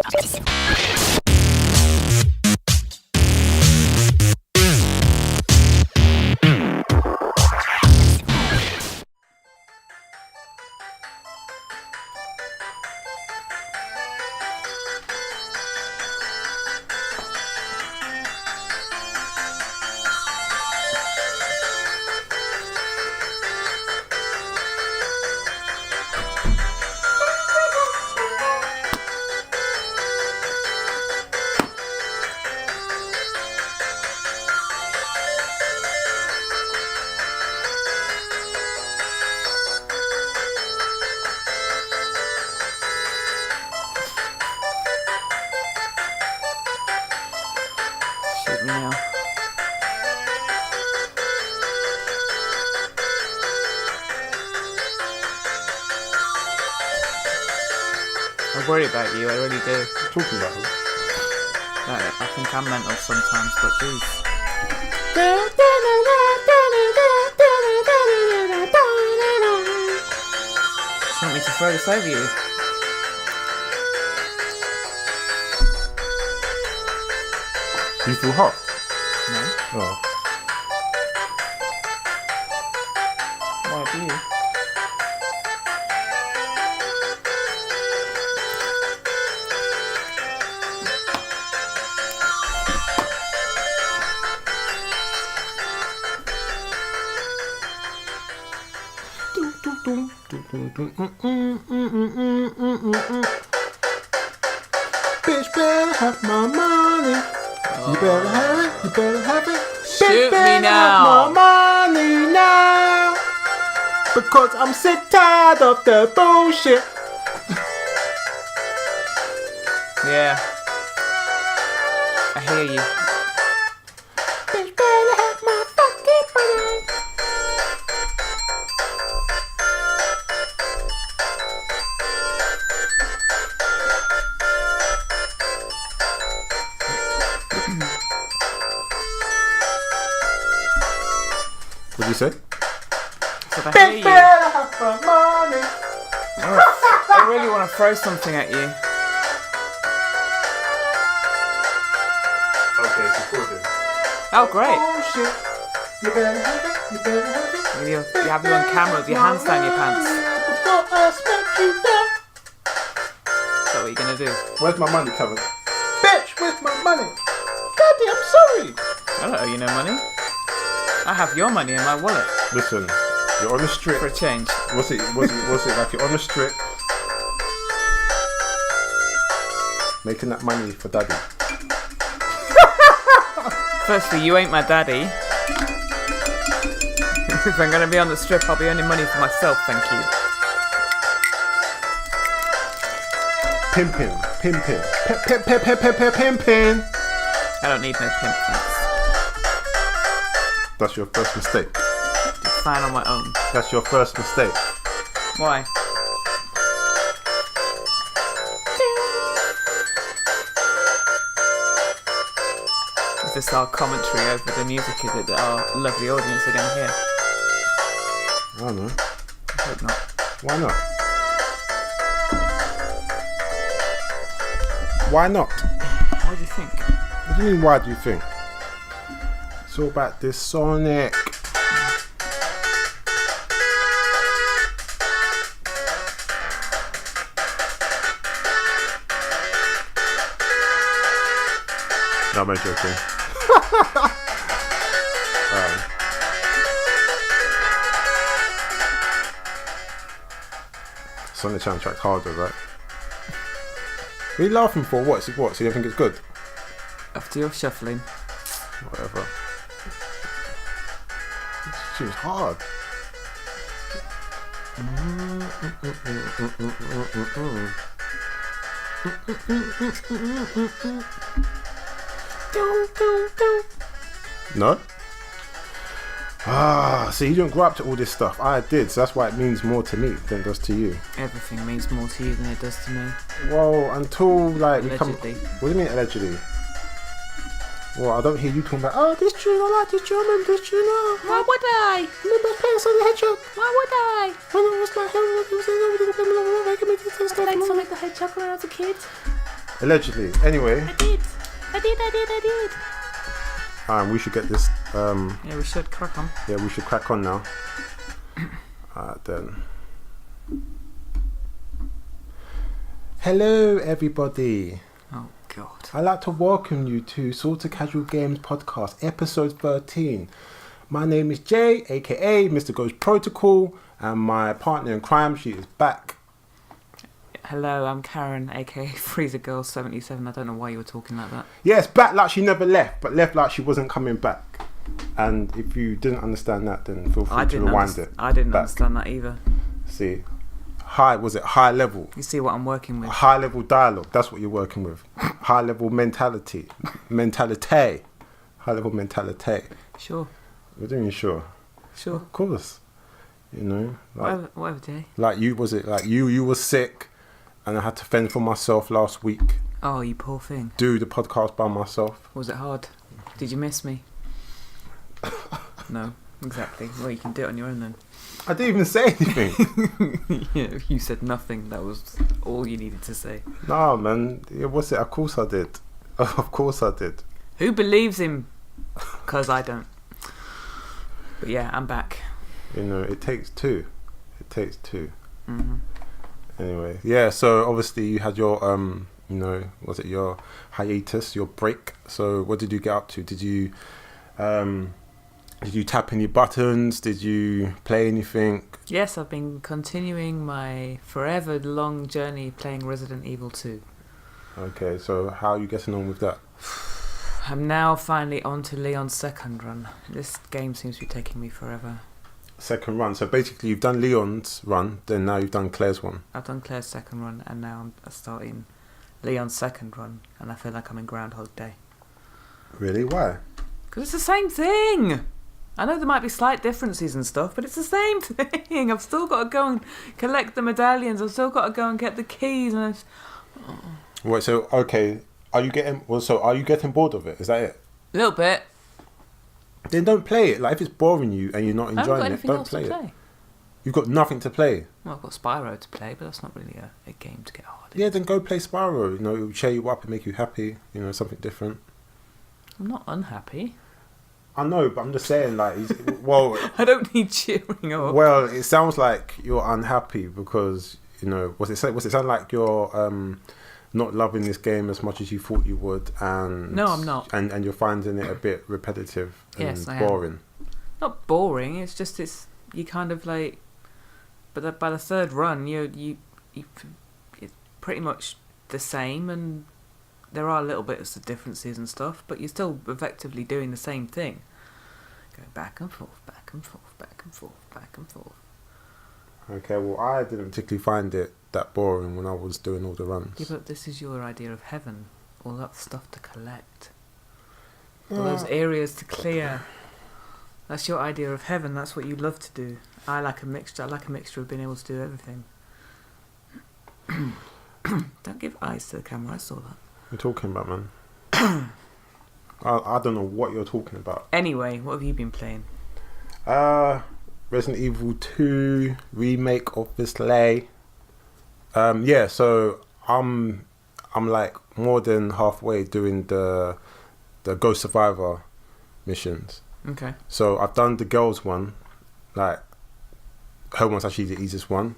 I worry about you, I really do. What are you talking about? I think I'm mental sometimes, but jeez. Do you want me to throw this over you? Do you feel hot? No. Oh. Why do you? Bitch better have my money. You better have it. You better have it. Shoot Bitch better me now. have my money now. Because I'm sick tired of the bullshit. Yeah. I hear you. Bitch better have my fucking money. What did you say? So I hear you. better have my money. I really want to throw something at you. Okay, it's recording. Oh, great. Oh shit. You better have it. You better have it. You have you on camera with your hands down your pants. Before I smack you down. Is that what you're going to do? Where's my money, Kevin? Bitch, where's my money? Daddy, I'm sorry. I don't owe you no money. I have your money in my wallet. Listen, you're on the strip. For a change. What's it like you're on the strip making that money for daddy? Firstly, you ain't my daddy. If I'm going to be on the strip, I'll be earning money for myself, thank you. Pimpin'. Pimpin'. I don't need no pimp, thanks. That's your first mistake. It's fine on my own. That's your first mistake. Why? Is this our commentary over the music? Is it that our lovely audience are going to hear? I don't know. I hope not. Why not? Why not? What do you think? What do you mean, why do you think? It's all about this Sonic. No, I'm joking. Sonic soundtrack's harder, right? What are you laughing for? What? So you don't think it's good? After your shuffling. Whatever. This tune's hard. No? See, you don't grow up to all this stuff. I did, so that's why it means more to me than it does to you. Everything means more to you than it does to me. Well, until like we come. Allegedly. What do you mean allegedly? Well, I don't hear you talking about. Oh, this tune, I like this tune, I remember this tune. Why would I? Remember playing Sonic the Hedgehog? Why would I? When I was like, I played Sonic the Hedgehog when I was a kid. Allegedly. Anyway. I did. We should get this. Yeah, we should crack on. Yeah, we should crack on now. Alright then. Hello, everybody. Oh God. I'd like to welcome you to Sorta Casual Games Podcast, episode 13. My name is Jay, aka Mr. Ghost Protocol, and my partner in crime, she is back. Hello, I'm Karen, aka Freezer Girl 77. I don't know why you were talking like that. Yes, back like she never left, but left like she wasn't coming back. And if you didn't understand that, then feel free to rewind it. I didn't back. understand that either. See, high level? You see what I'm working with? High level dialogue, that's what you're working with. High level mentality. High level mentality. Sure. We're doing sure. Sure. Of course. You know, like, whatever, Jay. Like you were sick, and I had to fend for myself last week. Oh, you poor thing. Do the podcast by myself. Was it hard? Did you miss me? No, exactly. Well, you can do it on your own then. I didn't even say anything. Yeah, you said nothing. That was all you needed to say. No, man. What's it? Of course I did. Of course I did. Who believes him? Because I don't. But yeah, I'm back. You know, it takes two. Mm-hmm. Anyway, yeah. So obviously you had your was it your hiatus, your break? So what did you get up to? Did you tap any buttons? Did you play anything? Yes, I've been continuing my forever long journey playing Resident Evil 2. Okay, so how are you getting on with that? I'm now finally on to Leon's second run. This game seems to be taking me forever. Second run. So basically you've done Leon's run, then now you've done Claire's one. I've done Claire's second run, and now I'm starting Leon's second run, and I feel like I'm in Groundhog Day. Really? Why? Because it's the same thing! I know there might be slight differences and stuff, but it's the same thing. I've still got to go and collect the medallions. I've still got to go and get the keys. And Wait, so okay, are you getting bored of it? Is that it? a little bit. Then don't play it. Like if it's boring you and you're not enjoying it, don't play it. You've got nothing to play. Well, I've got Spyro to play, but that's not really a game to get hard in. Yeah, then go play Spyro. You know, it'll cheer you up and make you happy. You know, something different. I'm not unhappy. I know, but I'm just saying, like, well, I don't need cheering up. well, it sounds like you're unhappy because you know, was it sound like you're not loving this game as much as you thought you would, and no, I'm not, and you're finding it a bit repetitive and yes, I boring. am. Not boring. It's just you kind of like, but by the third run, you it's pretty much the same, and there are little bits of differences and stuff, but you're still effectively doing the same thing. Going back and forth, back and forth, back and forth, back and forth. Okay, well, I didn't particularly find it that boring when I was doing all the runs. Yeah, but this is your idea of heaven. All that stuff to collect. All those areas to clear. That's your idea of heaven. That's what you love to do. I like a mixture. I like a mixture of being able to do everything. Don't give eyes to the camera. I saw that. What are you talking about, man? I don't know what you're talking about. Anyway, what have you been playing? Resident Evil 2 remake, obviously. Yeah, so I'm like more than halfway doing the Ghost Survivor missions. Okay. So I've done the girls one, like her one's actually the easiest one,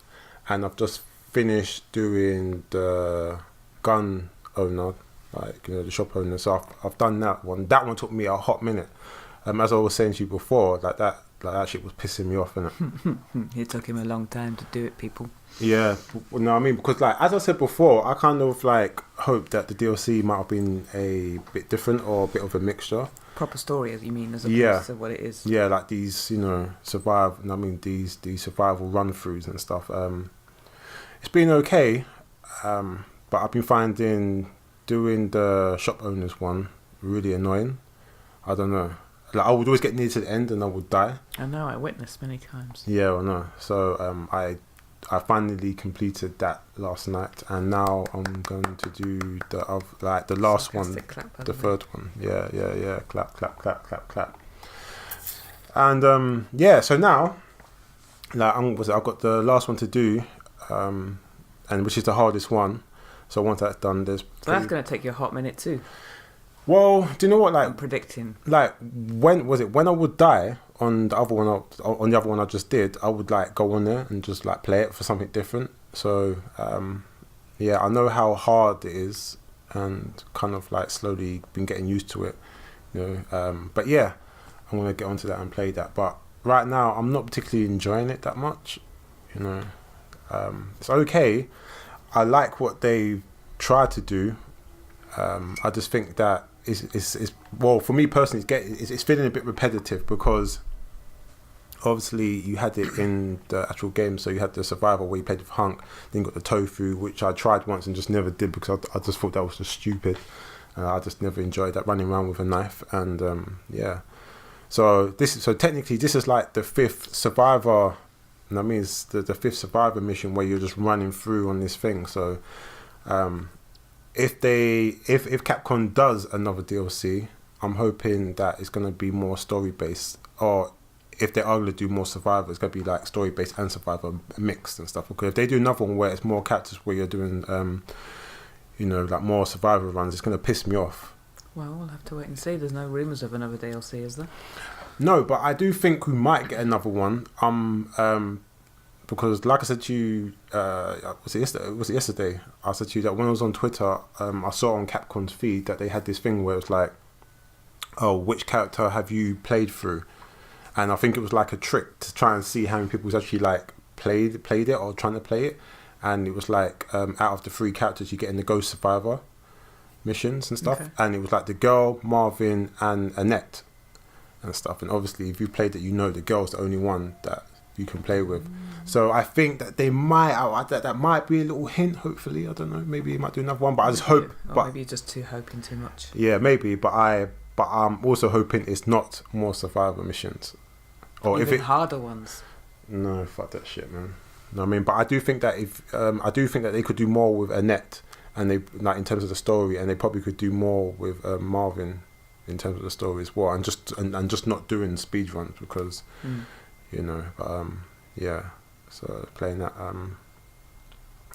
and I've just finished doing the gun owner, like, you know, the shop owner. So I've done that one. That one took me a hot minute. As I was saying to you before, like that shit was pissing me off, innit? It took him a long time to do it, people. Yeah, you know what I mean? Because, like, as I said before, I kind of, like, hoped that the DLC might have been a bit different or a bit of a mixture. Proper story, as you mean, as opposed to what it is. Yeah, like these, you know, these survival run-throughs and stuff. It's been okay, but I've been finding doing the shop owners one really annoying. I don't know. Like, I would always get near to the end and I would die. I know, I witnessed many times. Yeah, I know. So I finally completed that last night, and now I'm going to do the last one, the third one. Yeah. Clap, clap, clap, clap, clap. And yeah, so now, like, I've got the last one to do, and which is the hardest one. So once that's done, So that's going to take you a hot minute too. Well, do you know what? Like, I'm predicting. Like, when I would die on the other one I just did, I would like go on there and just like play it for something different. So yeah, I know how hard it is, and kind of like slowly been getting used to it, you know. But yeah, I'm gonna get onto that and play that. But right now, I'm not particularly enjoying it that much, you know. It's okay. I like what they tried to do. I just think that it's well, for me personally, it's feeling a bit repetitive, because obviously you had it in the actual game. So you had the survival where you played with Hunk, then you got the tofu, which I tried once and just never did, because I just thought that was just stupid. I just never enjoyed that, running around with a knife. And yeah, so technically this is like the fifth survivor, and that means the fifth survivor mission where you're just running through on this thing. So if Capcom does another DLC, I'm hoping that it's going to be more story based, or if they are going to do more survivor, it's going to be like story based and survivor mixed and stuff. Because if they do another one where it's more characters, where you're doing you know, like more survivor runs, it's going to piss me off. Well, we'll have to wait and see. There's no rumours of another DLC, is there? No, but I do think we might get another one. Because like I said to you, was it yesterday? I said to you that when I was on Twitter, I saw on Capcom's feed that they had this thing where it was like, oh, which character have you played through? And I think it was like a trick to try and see how many people's actually like played it or trying to play it. And it was like, out of the 3 characters, you get in the Ghost Survivor missions and stuff. Okay. And it was like the girl, Marvin, and Annette and stuff. And obviously, if you played it, you know the girl's the only one that you can play with. So I think that they might, that might be a little hint, hopefully. I don't know, maybe you might do another one, but I just hope. Or maybe you're just hoping too much. Yeah, maybe, but I'm also hoping it's not more survivor missions. Or even harder ones. No, fuck that shit, man. No, I mean, but I do think that they could do more with Annette, and they like in terms of the story, and they probably could do more with Marvin in terms of the story as well, and just not doing speed runs, because you know, yeah. So playing that,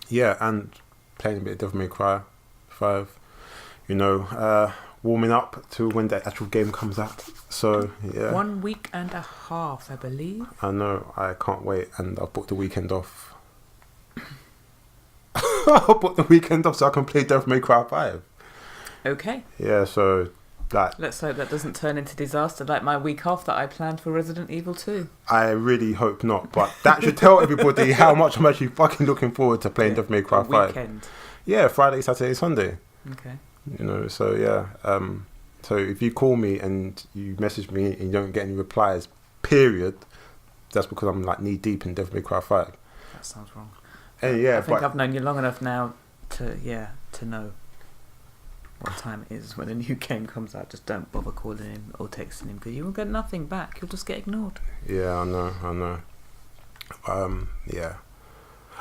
yeah, and playing a bit of Devil May Cry 5, you know, warming up to when the actual game comes out. So yeah, 1 week and a half, I believe. I know, I can't wait, and I've booked the weekend off. I'll book the weekend off so I can play Devil May Cry 5. Okay. Yeah, so that. Let's hope that doesn't turn into disaster like my week off that I planned for Resident Evil 2. I really hope not, but that should tell everybody how much I'm actually fucking looking forward to playing Devil May Cry 5. Weekend. Yeah, Friday, Saturday, Sunday. Okay. You know, so yeah. So if you call me and you message me and you don't get any replies, period, that's because I'm like knee deep in Devil May Cry 5. That sounds wrong. And yeah, I think I've known you long enough now to know what time it is when a new game comes out. Just don't bother calling him or texting him, because you will get nothing back. You'll just get ignored. Yeah, I know. Yeah.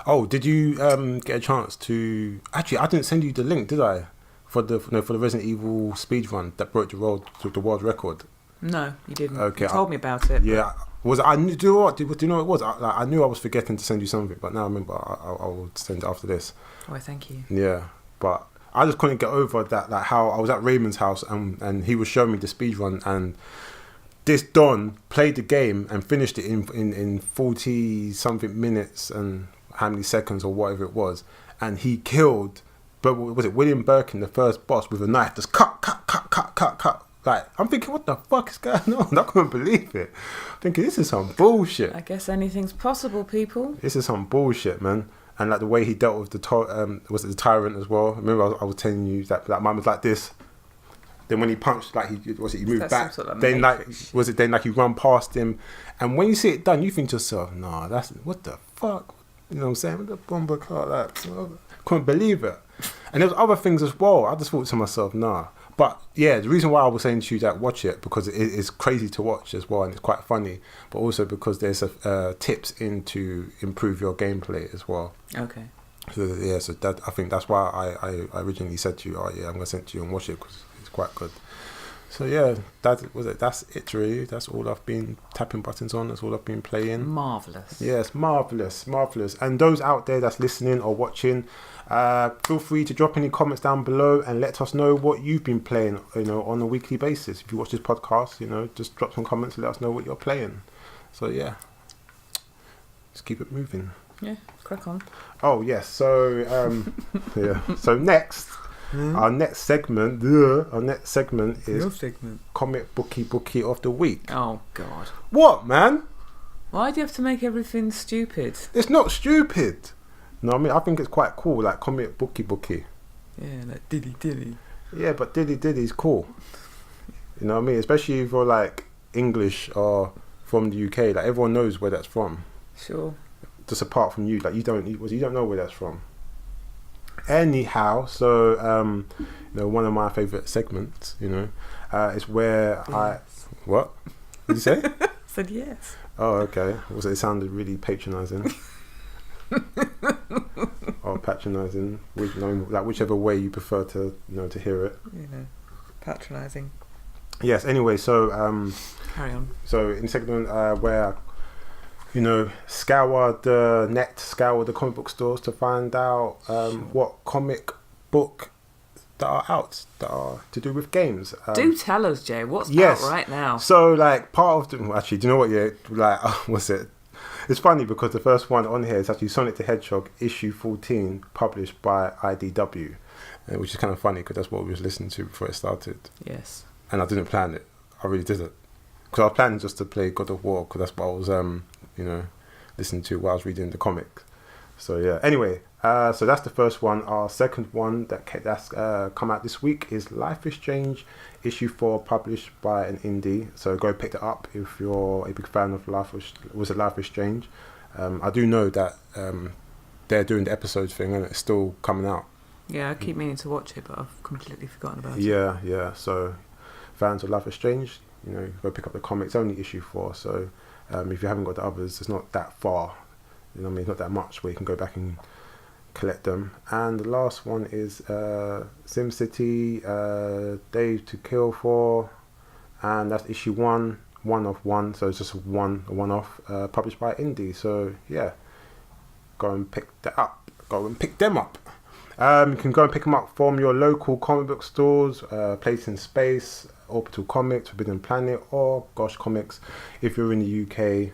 Oh, did you get a chance to? Actually, I didn't send you the link, did I? For the Resident Evil speedrun that broke the world record. No, you didn't. Okay, you told me about it. Yeah, I knew. Do you know what? Do you know what it was? I knew I was forgetting to send you something, but now I remember. I will send it after this. Oh, thank you. Yeah, but I just couldn't get over that. Like how I was at Raymond's house and he was showing me the speedrun, and this Don played the game and finished it in 40 something minutes and how many seconds or whatever it was, and he killed. But was it William Birkin, the first boss, with a knife? Just cut. Like, I'm thinking, what the fuck is going on? I couldn't believe it. Thinking, this is some bullshit. I guess anything's possible, people. This is some bullshit, man. And like the way he dealt with the tyrant as well. Remember, I was telling you that man was like this. Then when he punched, like he moved back. Sort of then he run past him. And when you see it done, you think to yourself, nah, that's what the fuck. You know what I'm saying? What the bomber car, like, couldn't believe it. And there was other things as well. I just thought to myself, nah. But yeah, the reason why I was saying to you that watch it, because it is crazy to watch as well, and it's quite funny, but also because there's tips in to improve your gameplay as well. Okay. So yeah, so that I think that's why I originally said to you, oh yeah, I'm gonna send it to you and watch it, because it's quite good. So yeah, that's it really. That's all I've been tapping buttons on. That's all I've been playing. Marvellous. Yes, marvellous. And those out there that's listening or watching, feel free to drop any comments down below and let us know what you've been playing, on a weekly basis. If you watch this podcast, just drop some comments and let us know what you're playing. So yeah, let's keep it moving. Yeah, crack on. Oh yes, so yeah. So next, our next segment is Your segment. Comic Bookie of the Week. Oh God. What, man? Why do you have to make everything stupid? It's not stupid. No, I mean I think it's quite cool, like Comic Bookie. Yeah, like dilly. Yeah, but dilly is cool. You know what I mean? Especially if you're like English or from the UK, like everyone knows where that's from. Sure. Just apart from you, like you don't know where that's from. Anyhow, so one of my favourite segments, is where what did you say? I said yes. Oh, okay. It sounded really patronising. Or patronising, whichever way you prefer to to hear it. Patronising. Yes. Anyway, so carry on. So in segment where scour the comic book stores to find out what comic book that are out that are to do with games. Do tell us, Jay, what's out right now? So, like, part of actually, do you know what? Yeah, like, what's it? It's funny because the first one on here is actually Sonic the Hedgehog issue 14, published by IDW, which is kind of funny because that's what we was listening to before it started. Yes. And I didn't plan it. I really didn't. Because I was planning just to play God of War because that's what I was listening to while I was reading the comic. So yeah. Anyway, so that's the first one. Our second one that's come out this week is Life is Strange issue 4, published by an indie. So go pick it up if you're a big fan of Life is Strange. I do know that they're doing the episodes thing and it's still coming out. Yeah, I keep meaning to watch it, but I've completely forgotten about it. Yeah. So fans of Life is Strange, go pick up the comics. Only issue 4, so. If you haven't got the others, it's not that far. It's not that much where you can go back and collect them. And the last one is SimCity, Days to Kill For, and that's issue 1 of 1. So it's just a one-off, published by Indie. So yeah, go and pick that up. Go and pick them up. You can go and pick them up from your local comic book stores, Place in Space, Orbital Comics, Forbidden Planet, or Gosh Comics. If you're in the UK,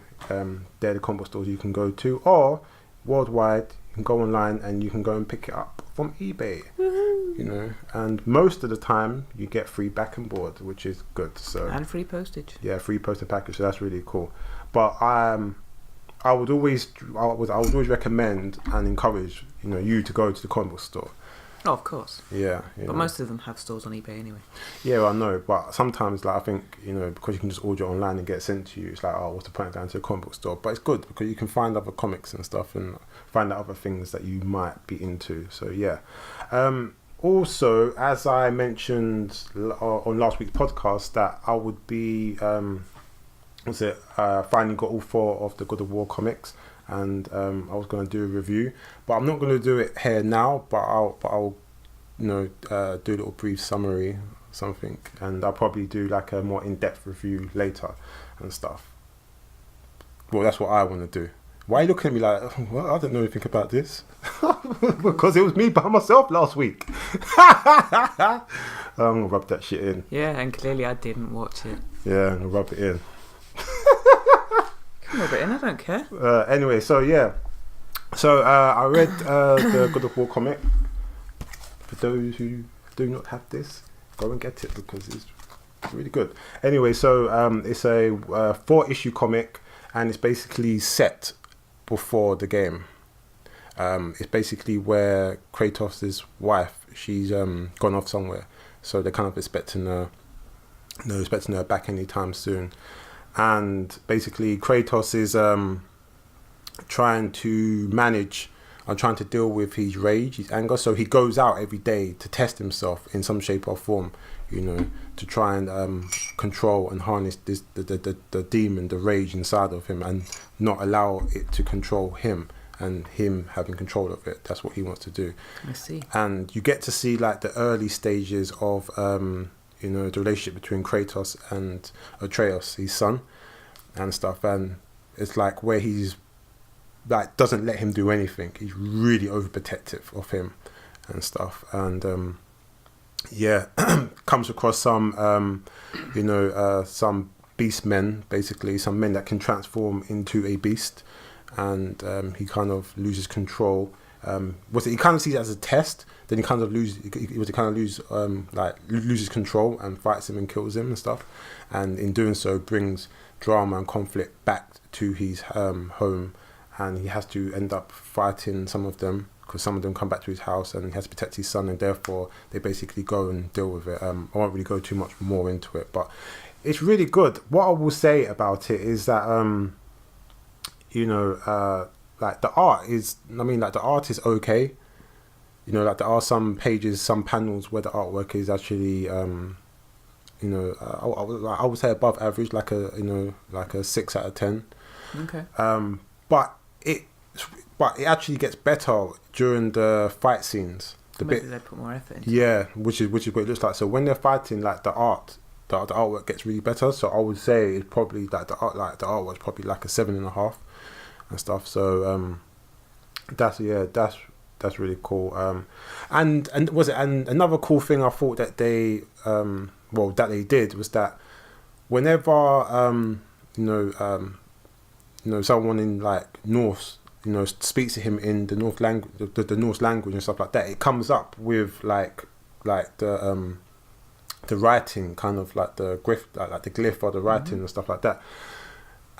they're the comic book stores you can go to, or worldwide, you can go online and you can go and pick it up from eBay. Woo-hoo. And most of the time you get free back and board, which is good. So and free postage. Yeah, free postage package. So that's really cool. But I would always recommend and encourage you to go to the comic book store. Oh, of course. Yeah. But most of them have stores on eBay anyway. Yeah, well, I know. But sometimes, I think, because you can just order online and get it sent to you, it's like, oh, what's the point of going to a comic book store? But it's good because you can find other comics and stuff and find out other things that you might be into. So, yeah. Also, as I mentioned on last week's podcast, that I would be, finally got all 4 of the God of War comics. And I was going to do a review, but I'm not going to do it here now. But I'll do a little brief summary, something, and I'll probably do like a more in-depth review later and stuff. Well, that's what I want to do. Why are you looking at me like, well, I don't know anything about this? Because it was me by myself last week. I'm gonna rub that shit in. Yeah, and clearly I didn't watch it. Yeah, I'm gonna rub it in. Rub it in, I don't care. Anyway, so yeah. So I read the God of War comic. For those who do not have this, go and get it because it's really good. Anyway, so it's a 4-issue comic and it's basically set before the game. It's basically where Kratos' wife, she's gone off somewhere. So they're kind of expecting her back anytime soon. And basically Kratos is trying to deal with his rage, his anger. So he goes out every day to test himself in some shape or form, to try and control and harness the demon, the rage inside of him, and not allow it to control him and him having control of it. That's what he wants to do. I see. And you get to see like the early stages of you know, the relationship between Kratos and Atreus, his son, and stuff. And it's like where he's like doesn't let him do anything. He's really overprotective of him and stuff. And comes across some some beast men, basically some men that can transform into a beast, and he kind of loses control. He kind of sees it as a test, then he kind of loses control and fights him and kills him and stuff, and in doing so brings drama and conflict back to his home, and he has to end up fighting some of them because some of them come back to his house, and he has to protect his son, and therefore they basically go and deal with it. I won't really go too much more into it, but it's really good. What I will say about it is that like the art is okay. You know, like there are some pages, some panels where the artwork is actually I would say above average, like a 6 out of 10. Okay. But it actually gets better during the fight scenes. Maybe they put more effort into it. Yeah, which is what it looks like. So when they're fighting, like the artwork gets really better. So I would say it's probably like the artwork's probably like a 7.5 and stuff. So that's really cool. And another cool thing I thought that they did was that whenever someone in like Norse, speaks to him in the Norse language, the Norse language and stuff like that, it comes up with like the writing, kind of like the glyph, like the glyph or the writing and stuff like that.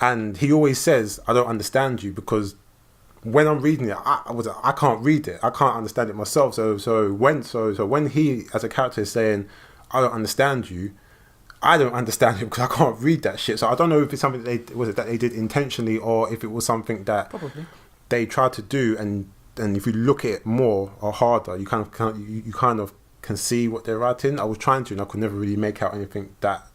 And he always says, "I don't understand you," because when I'm reading it, I can't read it. I can't understand it myself. So when he as a character is saying, "I don't understand you," I don't understand it because I can't read that shit. So I don't know if it's something that they did intentionally, or if it was something that probably they tried to do. And if you look at it more or harder, you kind of can see what they're writing. I was trying to, and I could never really make out anything that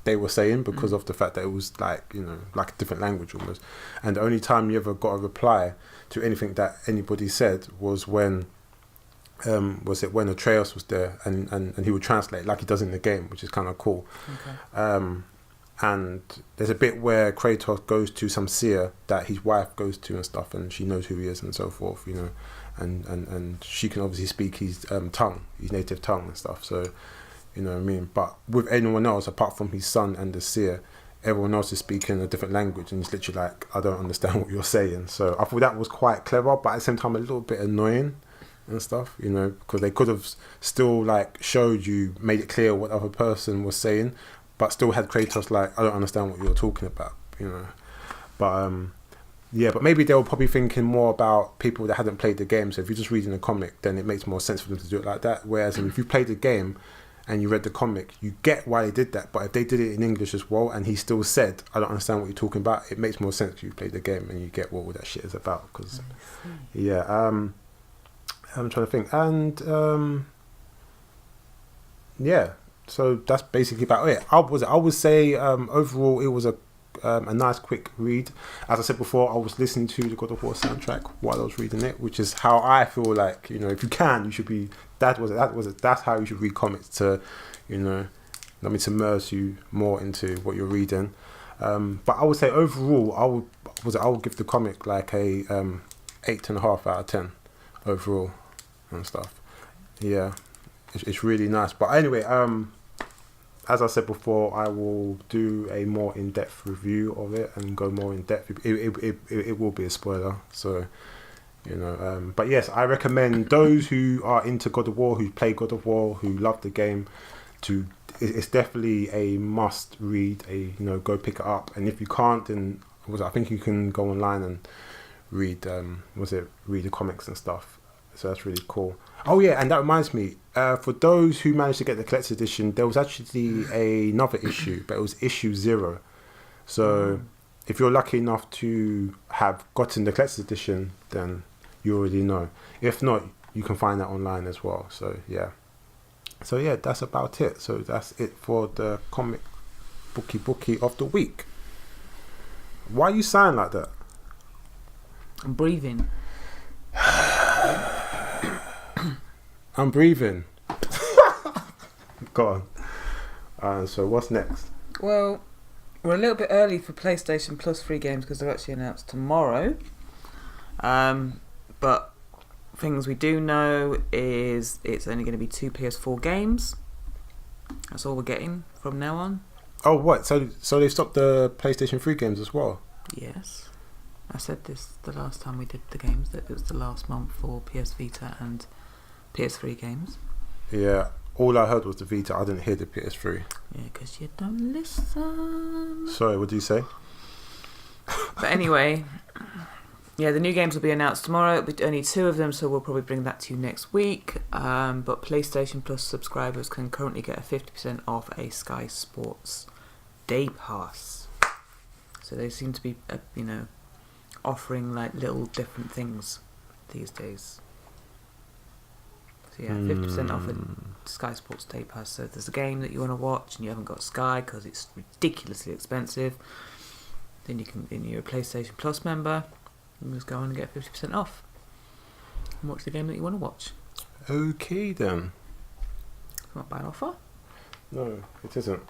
they were saying, because of the fact that it was like a different language almost. And the only time you ever got a reply to anything that anybody said was when Atreus was there, and he would translate like he does in the game, which is kind of cool. Okay. And there's a bit where Kratos goes to some seer that his wife goes to and stuff, and she knows who he is and so forth, and she can obviously speak his tongue, his native tongue and stuff. So, you know what I mean? But with anyone else, apart from his son and the seer, everyone else is speaking a different language, and it's literally like, I don't understand what you're saying. So I thought that was quite clever, but at the same time a little bit annoying and stuff, because they could have still like made it clear what the other person was saying, but still had Kratos like, I don't understand what you're talking about, But but maybe they were probably thinking more about people that hadn't played the game. So if you're just reading a comic, then it makes more sense for them to do it like that. Whereas if you played the game and you read the comic, you get why they did that. But if they did it in English as well, and he still said, I don't understand what you're talking about, it makes more sense if you played the game and you get what all that shit is about. Because I'm trying to think. And so that's basically about it. I would say overall it was a nice quick read. As I said before, I was listening to the God of War soundtrack while I was reading it, which is how I feel like, if you can, you should be. That's how you should read comics, to to immerse you more into what you're reading. But I would say overall, I would give the comic like a 8.5 out of 10 overall and stuff. Yeah, it's really nice. But anyway, as I said before, I will do a more in-depth review of it and go more in depth. It will be a spoiler, so but yes, I recommend those who are into God of War, who play God of War, who love the game, it's definitely a must read. Go pick it up, and if you can't, then I think you can go online and read read the comics and stuff. So that's really cool. Oh yeah, and that reminds me, for those who managed to get the collector's edition, there was actually another issue, but it was issue 0. So if you're lucky enough to have gotten the collector's edition, then you already know. If not, you can find that online as well. So yeah, that's about it. So that's it for the comic bookie of the week. Why you sound like that? I'm breathing. I'm breathing. Go on. So what's next? Well, we're a little bit early for PlayStation Plus free games because they're actually announced tomorrow. But things we do know is it's only going to be 2 PS4 games. That's all we're getting from now on. Oh, what? So they stopped the PlayStation 3 games as well? Yes. I said this the last time we did the games, that it was the last month for PS Vita and PS3 games. Yeah. All I heard was the Vita. I didn't hear the PS3. Yeah, because you don't listen. Sorry, what did you say? But anyway, yeah, the new games will be announced tomorrow. It'll be only 2 of them, so we'll probably bring that to you next week. But PlayStation Plus subscribers can currently get a 50% off a Sky Sports Day Pass. So they seem to be, offering like little different things these days. So yeah, 50% off a Sky Sports Day Pass. So if there's a game that you want to watch and you haven't got Sky because it's ridiculously expensive, then you're a PlayStation Plus member, you just go on and get 50% off and watch the game that you want to watch. Okay then. It's not a bad offer. No, it isn't.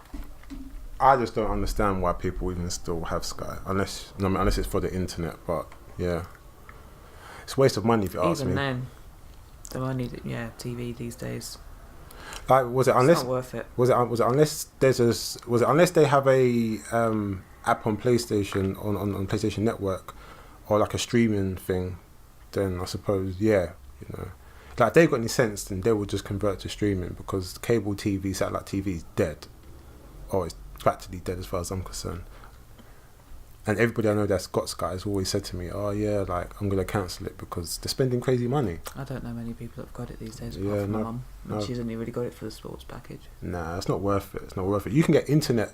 I just don't understand why people even still have Sky, unless it's for the internet. But yeah, it's a waste of money if you ask me. Even then, the money, TV these days. Like, was it It's unless not worth it. was it unless they have a app on PlayStation on PlayStation Network or like a streaming thing, then I suppose like if they've got any sense, then they will just convert to streaming, because cable TV, satellite TV is dead. Oh, it's practically dead as far as I'm concerned. And everybody I know that's got Sky has always said to me, oh yeah, like I'm going to cancel it because they're spending crazy money. I don't know many people that have got it these days, apart Yeah, from no, my mum. no. She's only really got it for the sports package. Nah, it's not worth it. It's not worth it. You can get internet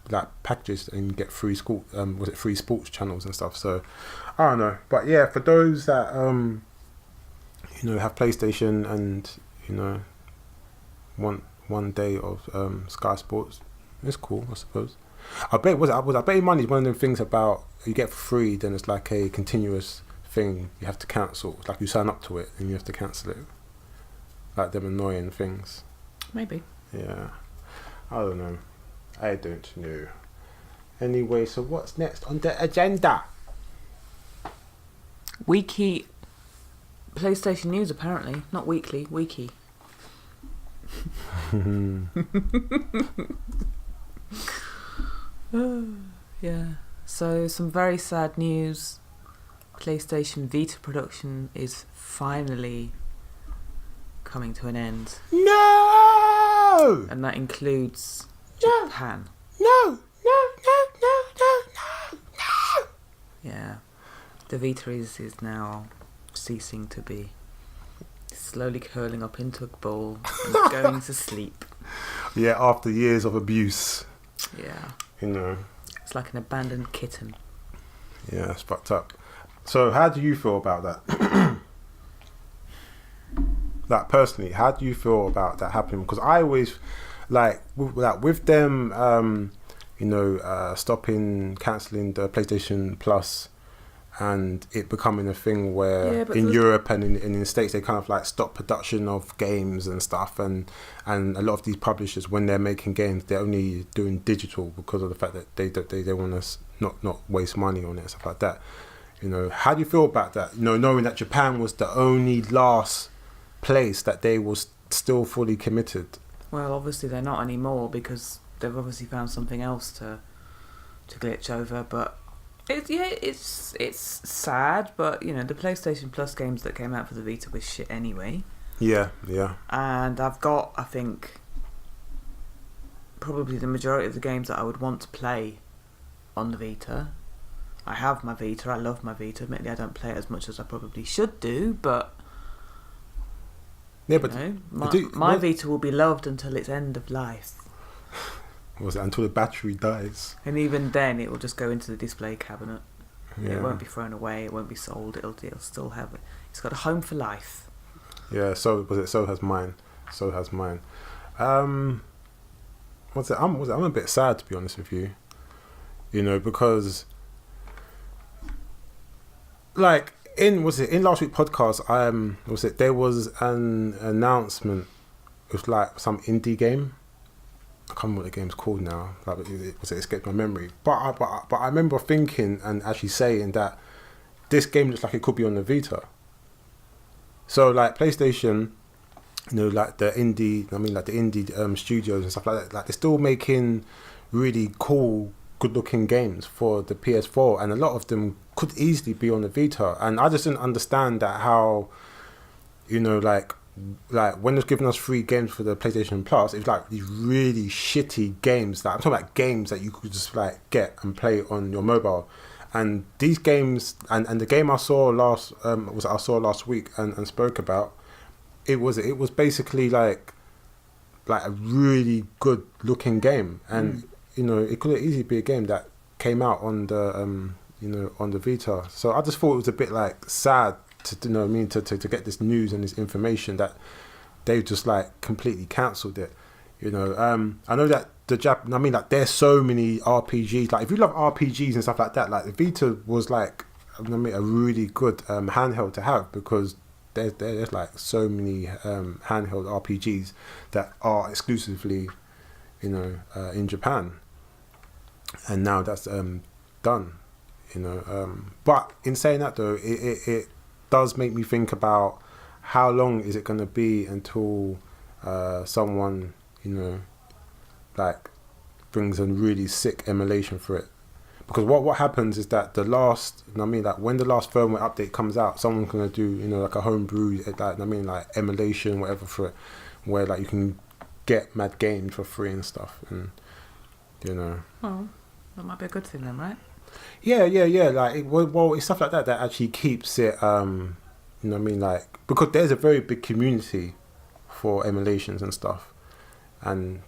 like packages and get free free sports channels and stuff. So I don't know, but yeah, for those that have PlayStation and want one day of Sky Sports, it's cool, I suppose. I bet money is one of them things about you get for free, then it's like a continuous thing you have to cancel. It's like you sign up to it and you have to cancel it. Like them annoying things. Maybe. Yeah. I don't know. Anyway, so what's next on the agenda? Weeky PlayStation news, apparently. Not weekly, weeky. Yeah. So some very sad news. PlayStation Vita production is finally coming to an end. No! And that includes No! Japan. No! Yeah. The Vita is now ceasing to be. Slowly curling up into a ball and going to sleep. Yeah, after years of abuse. Yeah. It's It's like an abandoned kitten. Yeah, it's fucked up. So how do you feel about that? Like, personally, how do you feel about that happening? Because I always, with them, cancelling the PlayStation Plus and it becoming a thing where in Europe and in the States they kind of like stop production of games and stuff, and a lot of these publishers, when they're making games, they're only doing digital because of the fact that they want us not waste money on it and stuff like that. How do you feel about that? Knowing that Japan was the only last place that they was still fully committed. Well, obviously they're not anymore because they've obviously found something else to glitch over, but it's sad, but the PlayStation Plus games that came out for the Vita was shit anyway. Yeah. And I've got, I think, probably the majority of the games that I would want to play on the Vita. I have my Vita, I love my Vita. Admittedly, I don't play it as much as I probably should do, but my Vita will be loved until its end of life. Was it until the battery dies? And even then, it will just go into the display cabinet. Yeah. It won't be thrown away. It won't be sold. It'll still have it. It's got a home for life. Yeah. So has mine. I'm a bit sad, to be honest with you. Because like in last week's podcast, there was an announcement with like some indie game. can't remember what the game's called now. Like, it escaped my memory. But I remember thinking and actually saying that this game looks like it could be on the Vita. So like PlayStation, you know, like the indie studios and stuff like that, like they're still making really cool, good-looking games for the PS4, and a lot of them could easily be on the Vita. And I just didn't understand that how, you know, like when they're giving us free games for the PlayStation Plus, it's like these really shitty games. Like I'm talking about games that you could just like get and play on your mobile. And these games, and the game I saw last week and spoke about, it was basically like a really good looking game, and you know, it could easily be a game that came out on the on the Vita. So I just thought it was a bit like sad to, you know what I mean, to get this news and this information that they've just like completely cancelled it. You know, I know that like there's so many RPGs. Like if you love RPGs and stuff like that, like the Vita was like, I mean, a really good handheld to have, because there's like so many handheld RPGs that are exclusively, you know, in Japan, and now that's done. You know, but in saying that though, it does make me think about how long is it going to be until someone, you know, like brings a really sick emulation for it. Because what happens is that like when the last firmware update comes out, someone's gonna do, you know, like a homebrew, like emulation, whatever for it, where like you can get mad games for free and stuff, and you know. Oh, that might be a good thing then, right? Yeah. Like, it's stuff like that actually keeps it, you know what I mean, like, because there's a very big community for emulations and stuff, and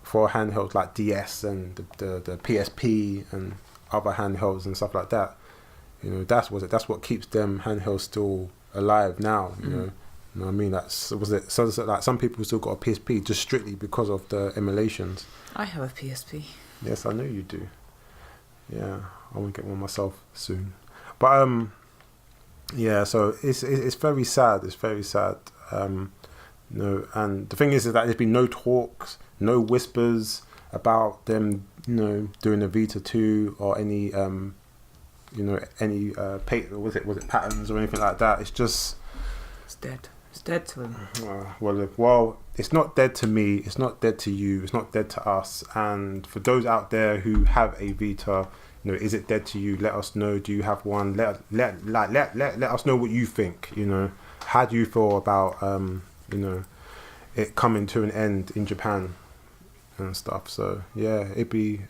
for handhelds like DS and the PSP and other handhelds and stuff like that, you know, that's what keeps them handhelds still alive now. You know what I mean? So like some people still got a PSP just strictly because of the emulations. I have a PSP. Yes, I know you do. Yeah, I want to get one myself soon. But yeah, so it's very sad. It's very sad. You know, and the thing is that there's been no talks, no whispers about them, you know, doing a Vita 2 or any, you know, any was it patterns or anything like that. It's just, it's dead. It's dead to them. Well, it's not dead to me. It's not dead to you. It's not dead to us. And for those out there who have a Vita, you know, is it dead to you? Let us know. Do you have one? Let us know what you think. You know, how do you feel about you know, it coming to an end in Japan and stuff? So yeah, it'd be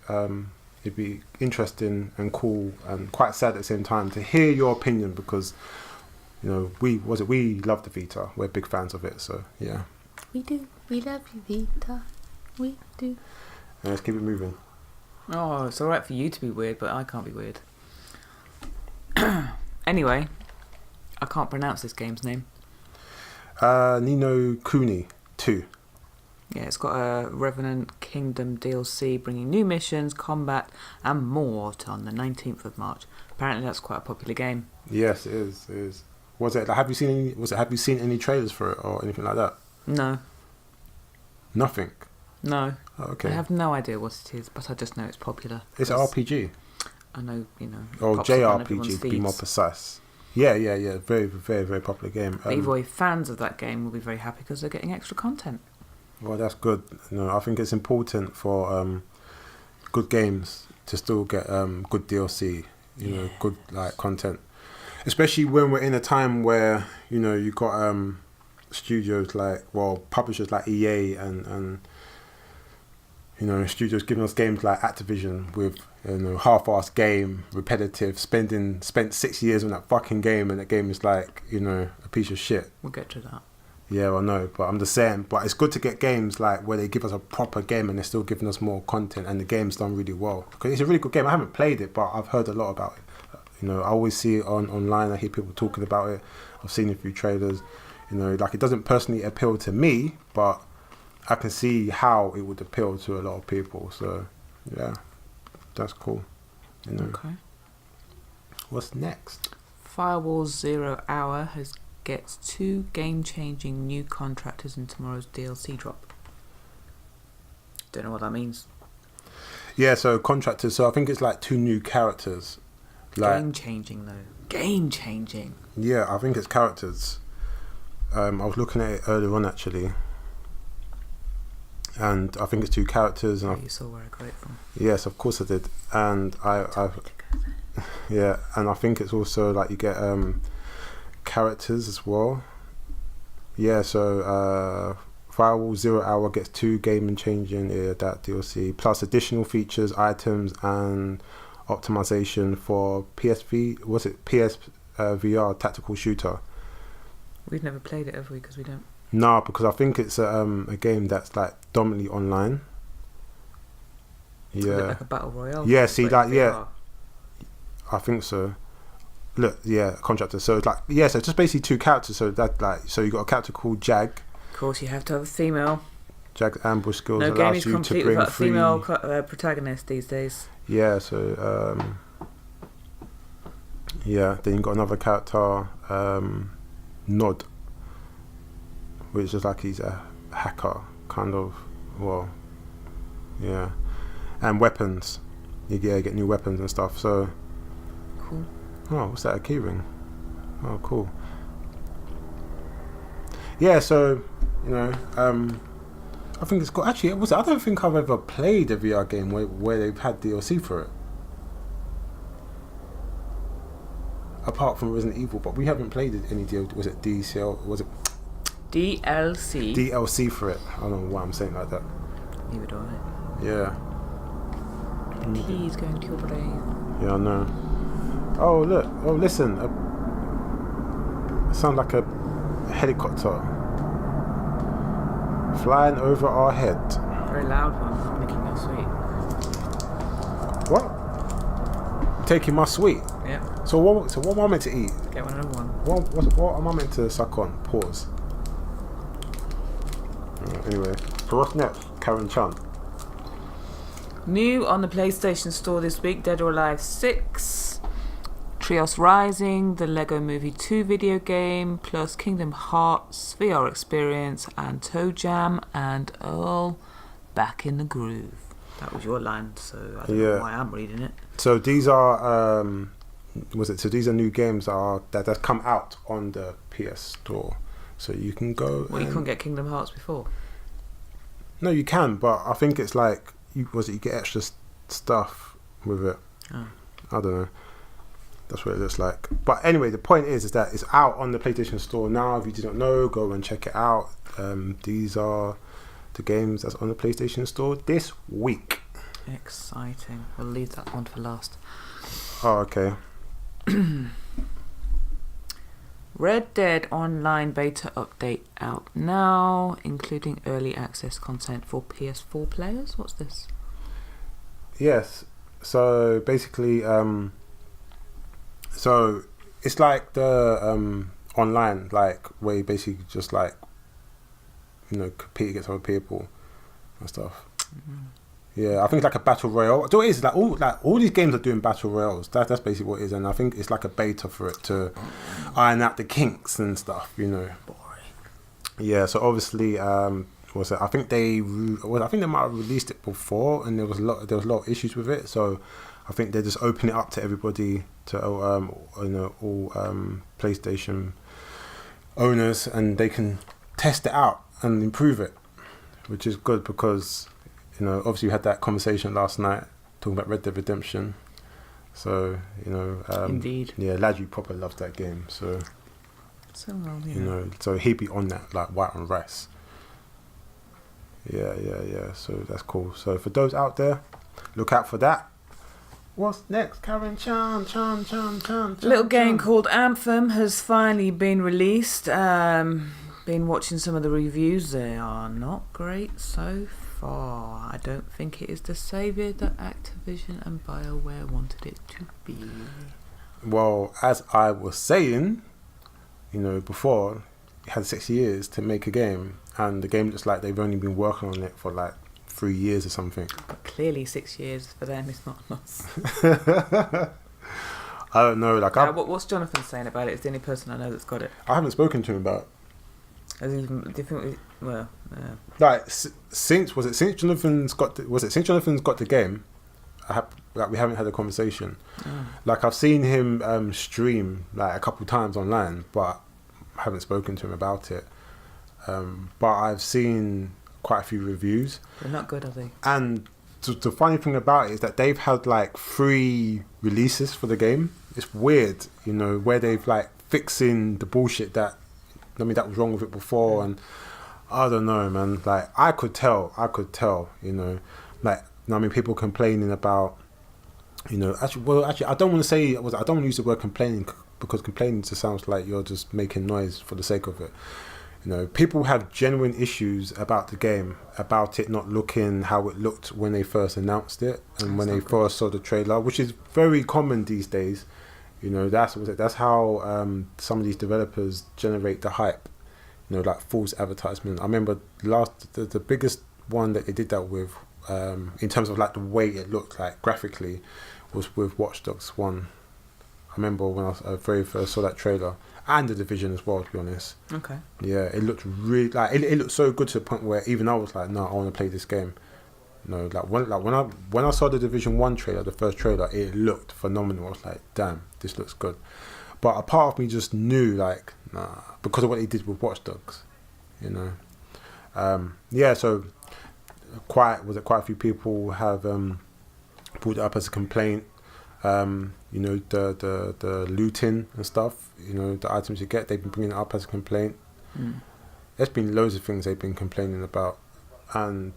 interesting and cool and quite sad at the same time to hear your opinion, because you know, we love the Vita. We're big fans of it. So yeah, we do. We love you, Vita. We do. And let's keep it moving. Oh, it's alright for you to be weird, but I can't be weird. Anyway, I can't pronounce this game's name. No Kuni II. Yeah, it's got a Revenant Kingdom DLC, bringing new missions, combat, and more on the 19th of March. Apparently, that's quite a popular game. Yes, it is. It is. Was it? Like, have you seen any trailers for it or anything like that? No. Nothing. No. Oh, okay. I have no idea what it is, but I just know it's popular. It's an RPG. I know, you know. Or JRPG, to be more precise. Yeah. Very, very, very popular game. Levoy fans of that game will be very happy because they're getting extra content. Well, that's good. You know, I think it's important for good games to still get good DLC. You know, good like content, especially when we're in a time where, you know, you got studios like, well, publishers like EA and you know, studios giving us games like Activision with, you know, half-assed game, repetitive, spent 6 years on that fucking game, and that game is like, you know, a piece of shit. We'll get to that. Yeah, I know, but I'm just saying, but it's good to get games like where they give us a proper game and they're still giving us more content, and the game's done really well. Because it's a really good game. I haven't played it, but I've heard a lot about it. You know, I always see it online. I hear people talking about it. I've seen a few trailers. You know, like, it doesn't personally appeal to me, but I can see how it would appeal to a lot of people. So, yeah, that's cool. You know. Okay. What's next? Firewall Zero Hour gets 2 game-changing new contractors in tomorrow's DLC drop. Don't know what that means. Yeah, so Contractors. So I think it's like 2 new characters. Like, Game changing though. Game changing. Yeah, I think it's characters. I was looking at it earlier on actually, and I think it's 2 characters. And You saw where I got it from. Yes, of course I did. And yeah, and I think it's also like you get characters as well. Yeah, so Firewall Zero Hour gets 2 game changing that DLC plus additional features, items, and optimization for PSV. Was it PS VR tactical shooter? We've never played it, have we? Because we don't. No, because I think it's a game that's like dominantly online. It's a Yeah, bit like a battle royale. Yeah, see, but like, in yeah. VR. I think so. Look, yeah, Contractors. So it's like, yeah, so it's just basically 2 characters. So that like, so you got a character called Jag. Of course, you have to have a female. Jag's ambush skills No game allows is you to complete bring without a 3. female protagonist these days. Yeah, so yeah, then you got another character, Nod, which is like he's a hacker, kind of. Well, yeah, and weapons. You get new weapons and stuff. So, Cool. oh, what's that? A keyring? Oh, cool. Yeah, so you know, I think it's got actually. I don't think I've ever played a VR game where they've had DLC for it. Apart from Resident Evil, but we haven't played any DLC. Was it DCL? Was it DLC. DLC for it? I don't know why I'm saying like that. Neither do I. Yeah. He's going to your brain. Yeah, I know. Oh look! Oh listen! It sounds like a helicopter flying over our head. Very loud one. Making your sweet. What? Taking my sweet. Yeah. So what am I meant to eat? Get one another one. What am I meant to suck on? Pause. Anyway, so what's next? Karen Chan. New on the PlayStation Store this week: Dead or Alive 6, Trios Rising, the Lego Movie 2 video game, plus Kingdom Hearts VR experience, and Toe Jam and Earl Back in the Groove. That was your line, so I don't know why I'm reading it. So these are So these are new games that come out on the PS Store, so you can go. Well, you couldn't get Kingdom Hearts before. No, you can, but I think it's like you get extra stuff with it. Oh. I don't know. That's what it looks like. But anyway, the point is that it's out on the PlayStation Store now. If you didn't know, go and check it out. These are the games that's on the PlayStation Store this week. Exciting. We'll leave that one for last. Oh, okay. Red Dead Online beta update out now, including early access content for PS4 players. What's this? Yes. So basically, so it's like the online, like where you basically just like, you know, compete against other people and stuff. Mm-hmm. Yeah, I think it's like a battle royale. So it is like all these games are doing battle royales. That's basically what it is, and I think it's like a beta for it to iron out the kinks and stuff. You know. Boring. Yeah. So obviously, what's it? I think they might have released it before, and there was a lot of issues with it. So I think they just open it up to everybody, to all PlayStation owners, and they can test it out and improve it, which is good because, you know, obviously we had that conversation last night talking about Red Dead Redemption. So, you know, Indeed. Yeah, Ladry proper loves that game. So well, yeah. You know, so he'd be on that like white on rice. Yeah. So that's cool. So for those out there, look out for that. What's next, Karen Chan? A little game called Anthem has finally been released. Been watching some of the reviews. They are not great so far. I don't think it is the saviour that Activision and BioWare wanted it to be. Well, as I was saying, you know, before, it had 6 years to make a game, and the game looks like they've only been working on it for like 3 years or something. But clearly 6 years for them is not enough. I don't know. Like, what's Jonathan saying about it? It's the only person I know that's got it. I haven't spoken to him about it. As even, do you think Like since Jonathan's got the game, we haven't had a conversation. Like I've seen him stream like a couple times online, but I haven't spoken to him about it. But I've seen quite a few reviews. They're not good, are they? And the funny thing about it is that they've had like 3 releases for the game. It's weird, you know, where they've like fixing the bullshit that was wrong with it before, and I don't know, man. Like I could tell, you know, like people complaining about, you know, actually, I don't want to use the word complaining, because complaining just sounds like you're just making noise for the sake of it. You know, people have genuine issues about the game, about it not looking how it looked when they first announced it and when they first saw the trailer, which is very common these days. You know, that's how some of these developers generate the hype. You know, like false advertisement. I remember the biggest one that they did that with, in terms of like the way it looked like graphically, was with Watch Dogs 1. I remember when I very first saw that trailer, and The Division as well, to be honest. Okay. Yeah, it looked really like it looked so good to the point where even I was like, no, I want to play this game. You know, when I saw the Division 1 trailer, the first trailer, it looked phenomenal. I was like, damn, this looks good. But a part of me just knew, like, nah, because of what they did with Watch Dogs, you know. Yeah, so quite a few people have brought it up as a complaint. You know, the looting and stuff, you know, the items you get, they've been bringing it up as a complaint. There's been loads of things they've been complaining about, and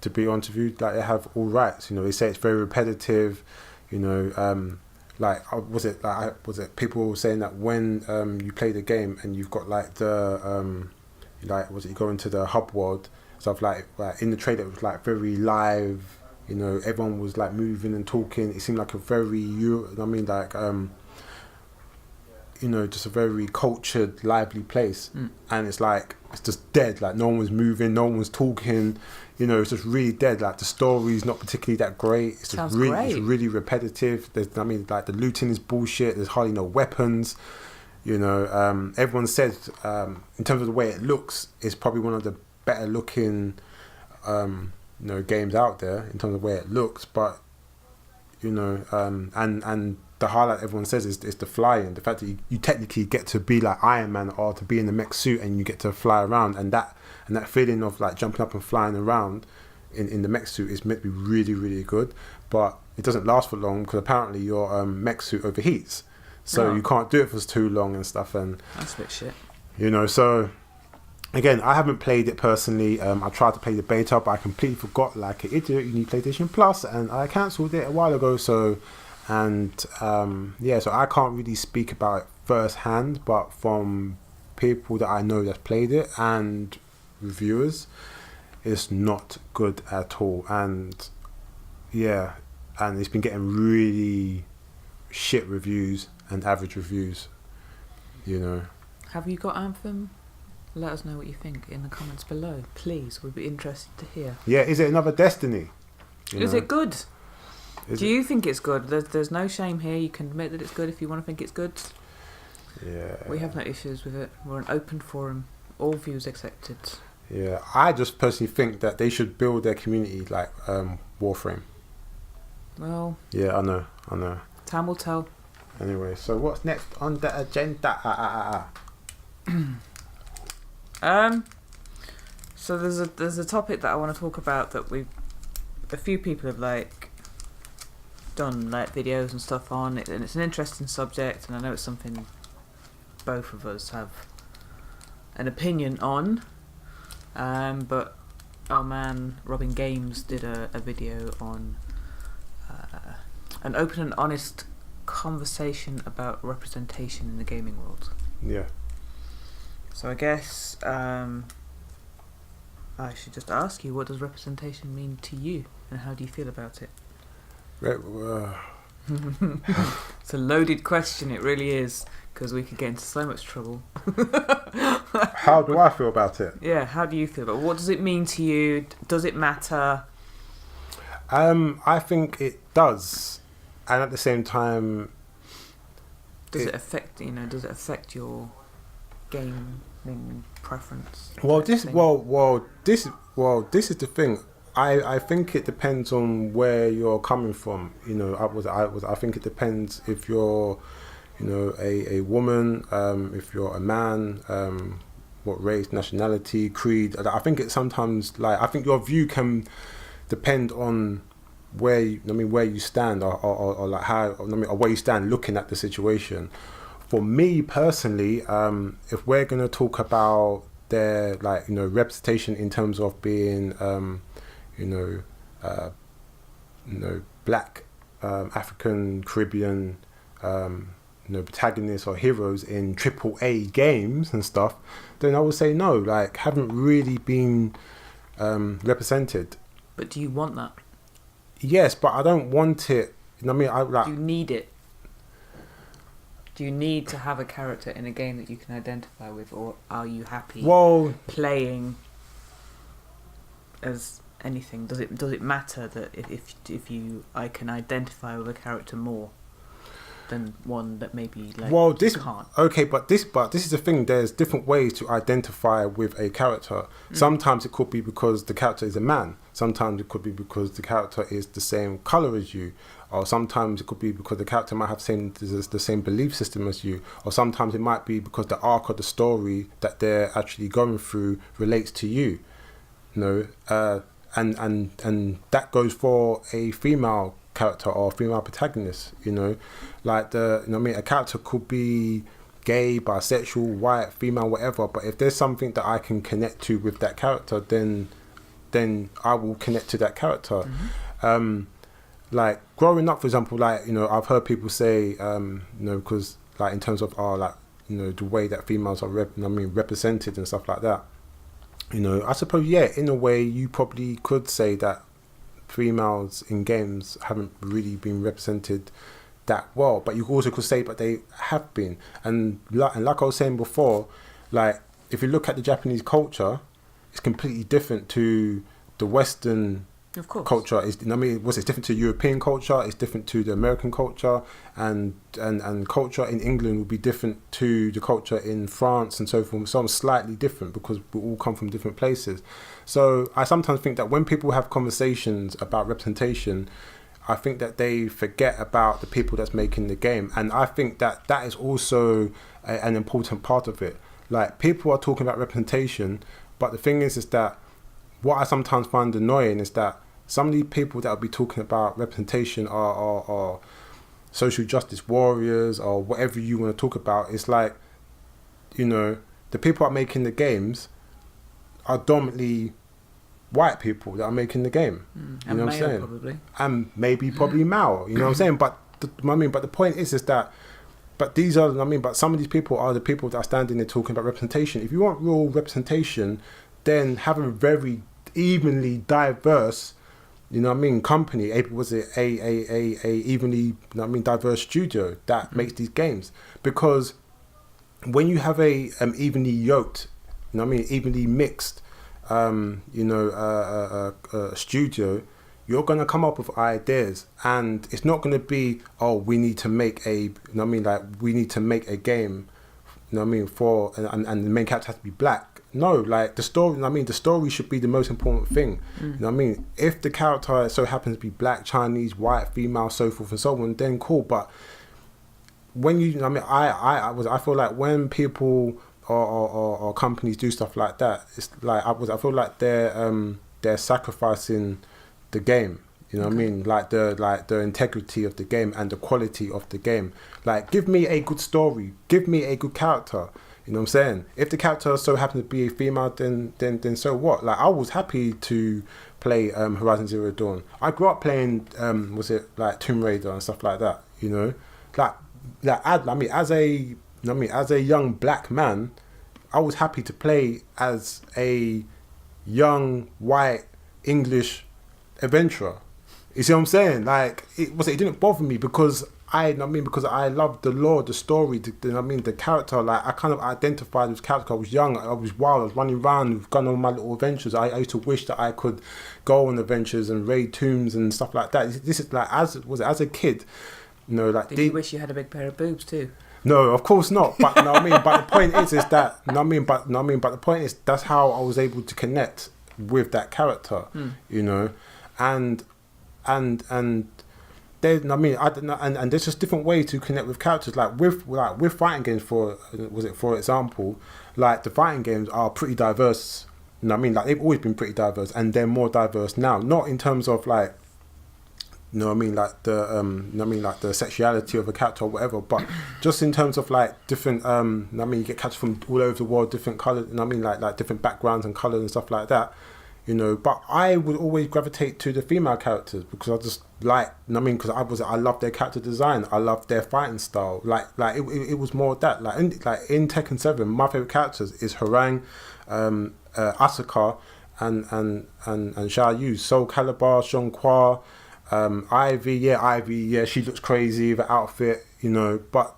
to be honest with you, like, they have all rights. You know, they say it's very repetitive, you know, was it people saying that when you play the game and you've got like the you go into the hub world, stuff like in the trailer it was like very live. You know, everyone was like moving and talking. It seemed like a very, you know, just a very cultured, lively place. And it's like, it's just dead. Like, no one was moving, no one was talking. You know, it's just really dead. Like, the story's not particularly that great. It's just it's really repetitive. Like, the looting is bullshit. There's hardly no weapons. You know, everyone says, in terms of the way it looks, it's probably one of the better looking you know, games out there in terms of the way it looks, but you know, and the highlight everyone says is the flying, the fact that you technically get to be like Iron Man or to be in the mech suit and you get to fly around, and that feeling of like jumping up and flying around in the mech suit is meant to be really, really good, but it doesn't last for long because apparently your mech suit overheats, so you can't do it for too long and stuff, and that's a bit shit. You know, so again, I haven't played it personally. I tried to play the beta, but I completely forgot, like an idiot, you need PlayStation Plus, and I cancelled it a while ago. So, and so I can't really speak about it firsthand, but from people that I know that's played it and reviewers, it's not good at all. And yeah, and it's been getting really shit reviews and average reviews. You know. Have you got Anthem? Let us know what you think in the comments below, please. We'd be interested to hear. Yeah, is it another Destiny? Is it good? Do you think it's good? There's no shame here. You can admit that it's good if you want to think it's good. Yeah. We have no issues with it. We're an open forum. All views accepted. Yeah, I just personally think that they should build their community like Warframe. Well. Yeah, I know. Time will tell. Anyway, so what's next on the agenda? So there's a topic that I want to talk about that a few people have like done like videos and stuff on it, and it's an interesting subject, and I know it's something both of us have an opinion on. But our man Robin Games did a video on an open and honest conversation about representation in the gaming world. Yeah. So I guess I should just ask you, what does representation mean to you, and how do you feel about it? It's a loaded question, it really is, because we could get into so much trouble. How do I feel about it? Yeah, how do you feel about it? What does it mean to you? Does it matter? I think it does, and at the same time, does it affect your gaming preference. This is the thing. I think it depends on where you're coming from. You know, I think it depends if you're, you know, a woman, if you're a man, what race, nationality, creed. I think it sometimes, like, I think your view can depend on where you stand, or like how, or where you stand looking at the situation. For me personally, if we're gonna talk about their, like, you know, representation in terms of being, black, African, Caribbean, protagonists or heroes in AAA games and stuff, then I would say no, like, haven't really been represented. But do you want that? Yes, but I don't want it. You know what I mean? Do you need it? Do you need to have a character in a game that you can identify with, or are you happy playing as anything? Does it matter that if I can identify with a character more than one that maybe can't? Okay, but this is the thing. There's different ways to identify with a character. Sometimes it could be because the character is a man. Sometimes it could be because the character is the same color as you, or sometimes it could be because the character might have the same belief system as you, or sometimes it might be because the arc of the story that they're actually going through relates to you. You know, and that goes for a female character or female protagonist. You know, like a character could be gay, bisexual, white, female, whatever, but if there's something that I can connect to with that character, then I will connect to that character. Like growing up, for example, like, you know, I've heard people say, because like in terms of the way that females are represented and stuff like that. You know, I suppose, yeah, in a way you probably could say that females in games haven't really been represented that well, but you also could say but they have been. And like I was saying before, like, if you look at the Japanese culture, it's completely different to the Western culture. It's different to European culture, it's different to the American culture, and culture in England would be different to the culture in France and so forth. So slightly different because we all come from different places. So I sometimes think that when people have conversations about representation, I think that they forget about the people that's making the game, and I think that is also an important part of it. Like, people are talking about representation, but the thing is that what I sometimes find annoying is that some of the people that will be talking about representation are social justice warriors or whatever you want to talk about. It's like, you know, the people that are making the games are dominantly white people that are making the game. You know what I'm saying? Probably. And maybe probably Mao. You know what I'm saying? But the point is that, but these are, but some of these people are the people that are standing there talking about representation. If you want real representation, then have a very evenly diverse, company. Was it a evenly, diverse studio that makes these games? Because when you have a evenly yoked, evenly mixed, studio, you're gonna come up with ideas, and it's not gonna be, we need to make a, we need to make a game, for, and the main character has to be black. No, like, the story, the story should be the most important thing. If the character so happens to be black, Chinese, white, female, so forth and so on, then cool. But when you, I feel like when people or companies do stuff like that, it's like, I feel like they're sacrificing the game. You know what I mean? Like the integrity of the game and the quality of the game. Like, give me a good story, give me a good character. You know what I'm saying? If the character so happens to be a female, then so what? Like, I was happy to play Horizon Zero Dawn. I grew up playing Tomb Raider and stuff like that. You know, as a young black man, I was happy to play as a young white English adventurer. You see what I'm saying? Like, it didn't bother me because I loved the lore, the story, the character. Like, I kind of identified with the character. I was young, I was wild, I was running around, going on my little adventures. I used to wish that I could go on adventures and raid tombs and stuff like that. This is like, as a kid, Did you wish you had a big pair of boobs too? No, of course not. But you know what I mean. But the point is that you know what I mean. But no, I mean. But the point is that's how I was able to connect with that character. You know, and there's I mean I don't know, and there's just different ways to connect with characters. Like with fighting games, for example, like the fighting games are pretty diverse. You know what I mean? Like they've always been pretty diverse, and they're more diverse now. Not in terms of like. You know what I mean, like the you know what I mean, like the sexuality of a character or whatever, but just in terms of like different you know what I mean, you get characters from all over the world, different colours, you know what I mean, like different backgrounds and colours and stuff like that, you know. But I would always gravitate to the female characters because I just like, you know what I mean, because I love their character design, I love their fighting style, like it was more that like in Tekken 7, my favourite characters is Harang, Asuka, and Xiao Yu, Soul Calibur, Xiongqua. Ivy, she looks crazy, the outfit, you know, but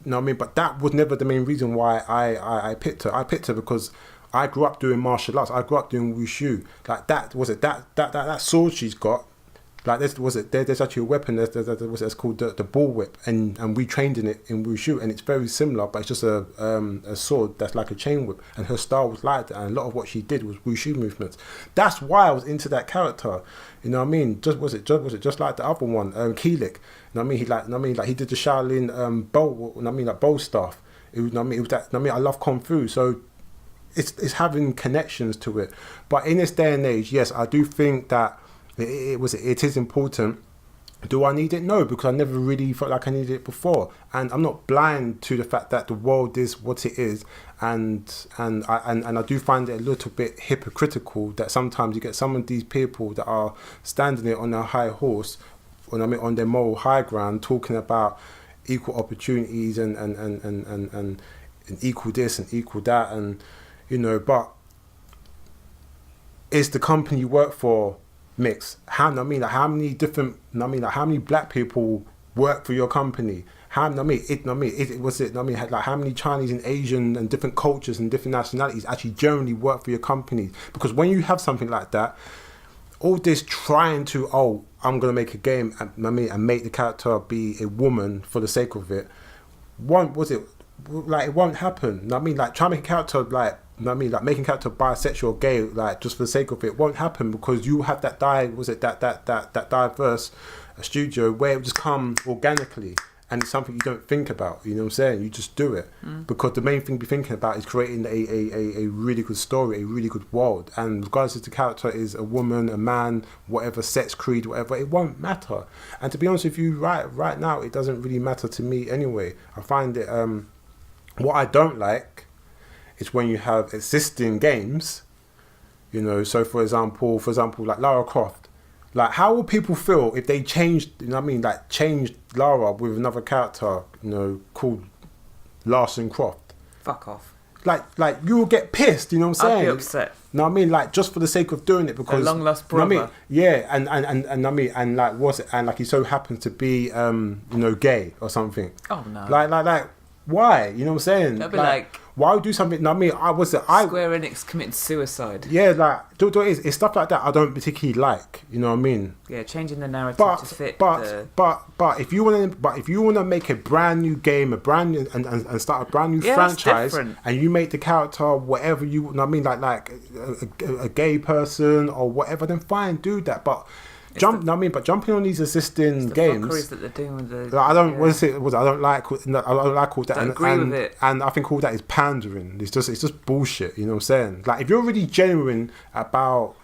you know what I mean, but that was never the main reason why I picked her. I picked her because I grew up doing martial arts. I grew up doing wushu. Like that sword she's got. Like there's actually a weapon. It's called the ball whip, and we trained in it in wushu, and it's very similar, but it's just a sword that's like a chain whip, and her style was like that, and a lot of what she did was wushu movements. That's why I was into that character. You know what I mean? Was it just like the other one, Keelik? You know what I mean? He did the Shaolin bow. You know what I mean? Like bow stuff. It was, you know what I mean? It was that. You know what I mean? I love kung fu, so it's having connections to it. But in this day and age, yes, I do think that. It is important. Do I need it? No, because I never really felt like I needed it before, and I'm not blind to the fact that the world is what it is, and I do find it a little bit hypocritical that sometimes you get some of these people that are standing there on their high horse, on their moral high ground, talking about equal opportunities and equal this and equal that, and you know, but is the company you work for mix? How many different? How many black people work for your company? How many Chinese and Asian and different cultures and different nationalities actually generally work for your company? Because when you have something like that, all this trying to I'm gonna make a game and make the character be a woman for the sake of it, it won't happen. I mean, like trying to make a character like. Like making a character bisexual or gay, like just for the sake of it, won't happen because you have that diverse studio where it will just come organically, and it's something you don't think about. You know what I'm saying? You just do it because the main thing to be thinking about is creating a really good story, a really good world. And regardless if the character is a woman, a man, whatever sex, creed, whatever, it won't matter. And to be honest with you, right now, it doesn't really matter to me anyway. I find it. What I don't like. It's when you have existing games, you know. So for example, like Lara Croft, like how will people feel if they changed? You know what I mean? Like changed Lara with another character, you know, called Larson Croft. Fuck off. Like you will get pissed. You know what I'm saying? I'd be upset. You know what I mean? Like just for the sake of doing it because a long lost brother. You know what I mean? Yeah, and I mean, and like what's it? And like he so happens to be, you know, gay or something. Oh no. Like why? You know what I'm saying? They'll be like why would do something? No, I mean, Square Enix committed suicide. Yeah, like it's stuff like that I don't particularly like. You know what I mean? Yeah, changing the narrative to fit. But if you want to make a brand new game, and start a brand new franchise, and you make the character whatever you know what I mean, like a gay person or whatever, then fine, do that. But jumping on these existing games that they're doing with the. I don't like all that. I agree with it. And I think all that is pandering. It's just bullshit. You know what I'm saying? Like if you're really genuine about,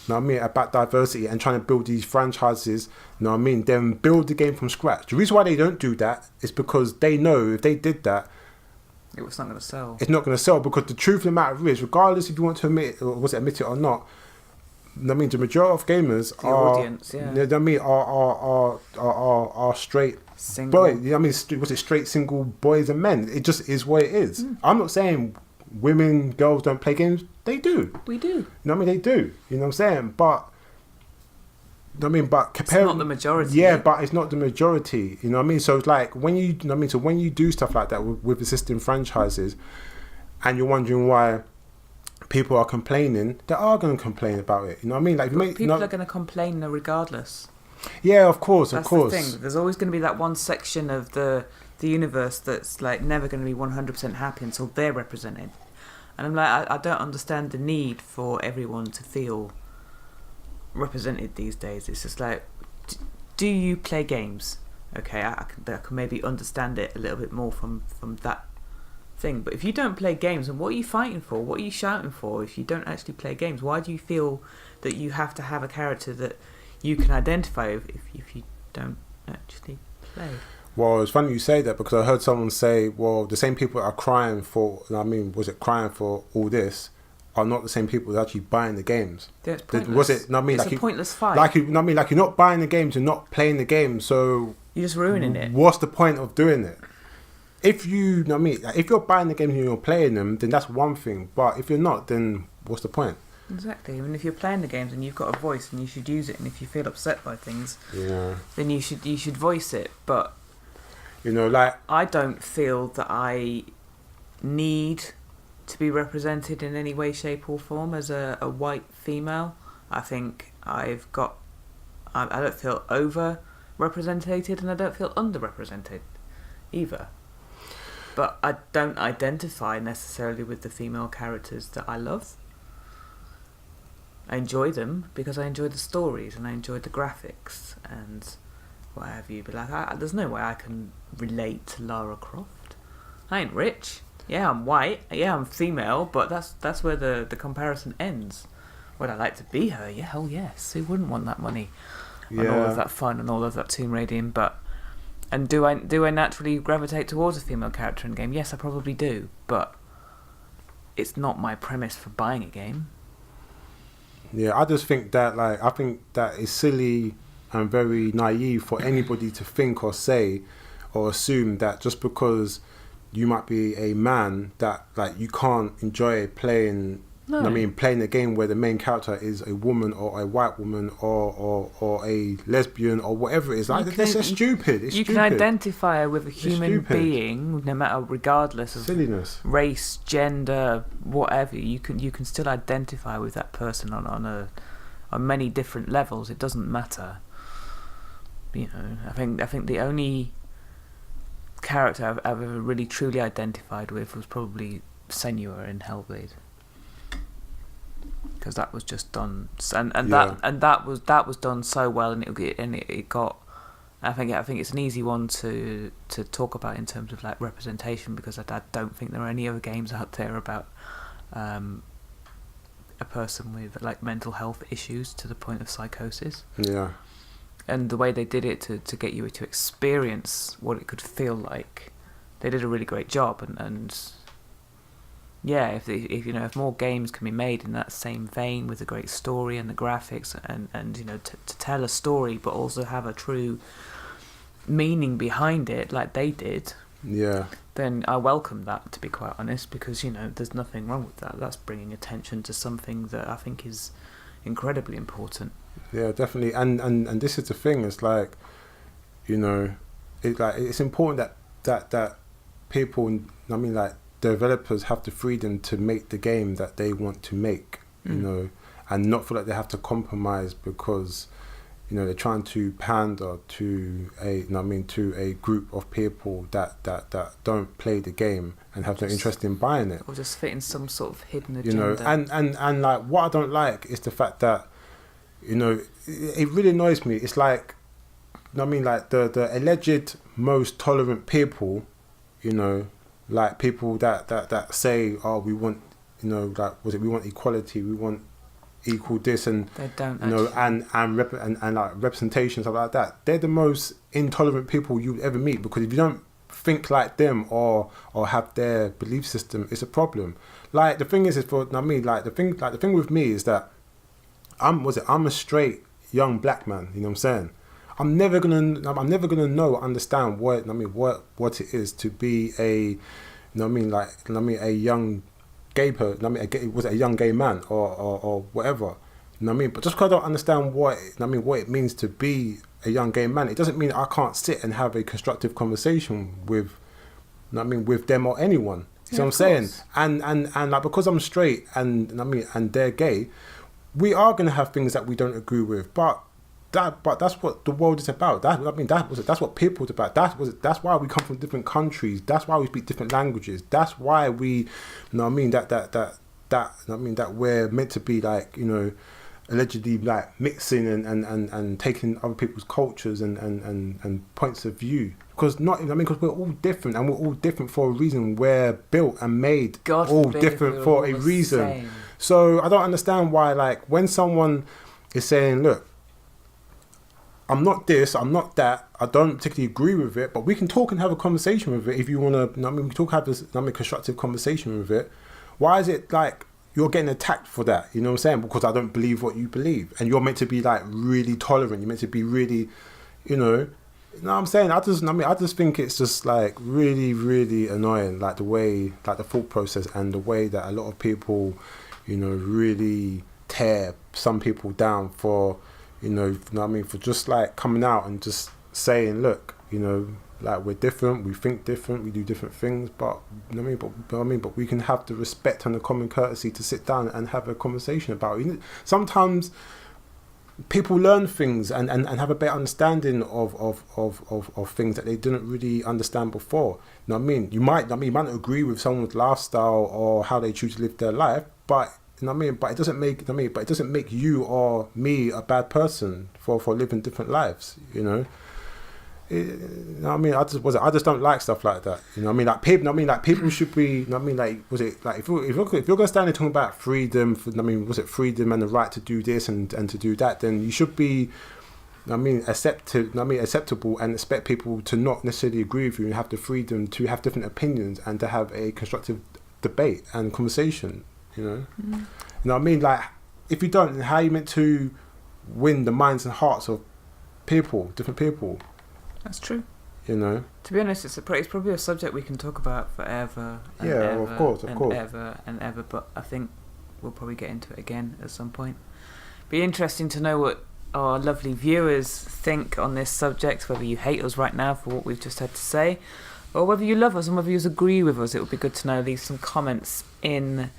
you know what I mean, about diversity and trying to build these franchises, you know what I mean, then build the game from scratch. The reason why they don't do that is because they know if they did that, it's not going to sell. It's not going to sell because the truth of the matter is, regardless if you want to admit it or not. I mean, the majority of gamers are straight single boys. I mean, was it straight single boys and men? It just is what it is. I'm not saying women, girls don't play games. They do. We do. You know what I mean? They do. You know what I'm saying? But compare. It's not the majority. Yeah, but it's not the majority. You know what I mean? So it's like when you know what I mean. So when you do stuff like that with existing franchises, and you're wondering why. People are complaining. They are going to complain about it. You know what I mean? Like people are going to complain regardless. Yeah, of course, That's of course. The thing. There's always going to be that one section of the the universe that's like never going to be 100% happy until they're represented. And I'm like, I don't understand the need for everyone to feel represented these days. It's just like, do you play games? Okay, I can maybe understand it a little bit more from that thing. But if you don't play games, then what are you fighting for? What are you shouting for if you don't actually play games? Why do you feel that you have to have a character that you can identify with if you don't actually play? Well, it's funny you say that, because I heard someone say, well, the same people that are crying for, crying for all this, are not the same people that are actually buying the games. Yeah, it's pointless. Was it? It's a pointless fight. Like you're not buying the games, you're not playing the game, so you're just ruining it. What's the point of doing it? If if you're buying the games and you're playing them, then that's one thing. But if you're not, then what's the point? Exactly. I mean, if you're playing the games and you've got a voice and you should use it, and if you feel upset by things, then you should voice it. But I don't feel that I need to be represented in any way, shape or form as a white female. I think I don't feel over-represented and I don't feel under-represented either. But I don't identify necessarily with the female characters that I love. I enjoy them because I enjoy the stories and I enjoy the graphics and what have you. But there's no way I can relate to Lara Croft. I ain't rich. Yeah, I'm white. Yeah, I'm female. But that's where the comparison ends. Would I like to be her? Yeah, hell yes. Who wouldn't want that money and all of that fun and all of that tomb raiding? And do I naturally gravitate towards a female character in a game? Yes, I probably do. But it's not my premise for buying a game. Yeah, I just think that I think that is silly and very naive for anybody to think or say or assume that just because you might be a man that you can't enjoy playing. No. Playing a game where the main character is a woman or a white woman or a lesbian or whatever it is. That's stupid. It's you stupid. Can identify with a human being, no matter regardless of silliness, race, gender, whatever. You can still identify with that person on many different levels. It doesn't matter. I think the only character I've ever really truly identified with was probably Senua in Hellblade. Because that was just done, that was done so well, and it got. I think it's an easy one to talk about in terms of representation, because I don't think there are any other games out there about a person with mental health issues to the point of psychosis. Yeah. And the way they did it to get you to experience what it could feel like, they did a really great job, and yeah, if more games can be made in that same vein with a great story and the graphics and to tell a story but also have a true meaning behind it like they did, then I welcome that, to be quite honest, because there's nothing wrong with that. That's bringing attention to something that I think is incredibly important. Yeah, definitely. And this is the thing. It's it's important that people, developers have the freedom to make the game that they want to make, and not feel like they have to compromise because, they're trying to pander to a group of people that don't play the game and have no interest in buying it, or just fit in some sort of hidden agenda. And what I don't like is the fact that, it really annoys me. It's the alleged most tolerant people, people that say, oh, we want, we want equality, we want equal this, and they don't and representation, stuff like that. They're the most intolerant people you'd ever meet, because if you don't think like them or have their belief system, it's a problem. The thing is the thing with me is that I'm a straight young black man. You know what I'm saying? I'm never gonna understand what it is to be a young gay person. A young gay man or whatever. But just because I don't understand what it means to be a young gay man, it doesn't mean I can't sit and have a constructive conversation with them or anyone. You know what I'm saying? And because I'm straight and they're gay, we are gonna have things that we don't agree with, but but that's what the world is about. That's what people's about. That's why we come from different countries. That's why we speak different languages. That's why we, you know what I mean, that we're meant to be like, you know, allegedly like mixing and taking other people's cultures and points of view. Because we're all different, and we're all different for a reason. We're built and made God all forbid different we were for all a the reason. same. So I don't understand why, like, when someone is saying, look, I'm not this, I'm not that, I don't particularly agree with it, but we can talk and have a conversation with it if you want to, we can talk, have this constructive conversation with it. Why is it like you're getting attacked for that? You know what I'm saying? Because I don't believe what you believe. And you're meant to be like really tolerant. You're meant to be really, you know what I'm saying? I just think it's just like really, really annoying, like the way, like the thought process and the way that a lot of people, you know, really tear some people down for, you know what I mean, for just like coming out and just saying, look, you know, like we're different, we think different, we do different things, but you know what I mean, but we can have the respect and the common courtesy to sit down and have a conversation about it. Sometimes people learn things and have a better understanding of things that they didn't really understand before. You know what I mean? You might not agree with someone's lifestyle or how they choose to live their life, but you know what I mean? But it doesn't make you or me a bad person for living different lives, you know? You know what I mean? I just don't like stuff like that. You know what I mean? Like people should be, you know what I mean? Like, was it like if you're gonna stand there talking about freedom, freedom and the right to do this and to do that, then you should be, you know what I mean, acceptable and expect people to not necessarily agree with you and have the freedom to have different opinions and to have a constructive debate and conversation. You know, You know what I mean? Like, if you don't, then how are you meant to win the minds and hearts of people, different people? That's true. You know, to be honest, it's probably a subject we can talk about forever. And yeah, ever, of course, ever and ever. But I think we'll probably get into it again at some point. Be interesting to know what our lovely viewers think on this subject. Whether you hate us right now for what we've just had to say, or whether you love us and whether you agree with us. It would be good to know. Leave some comments in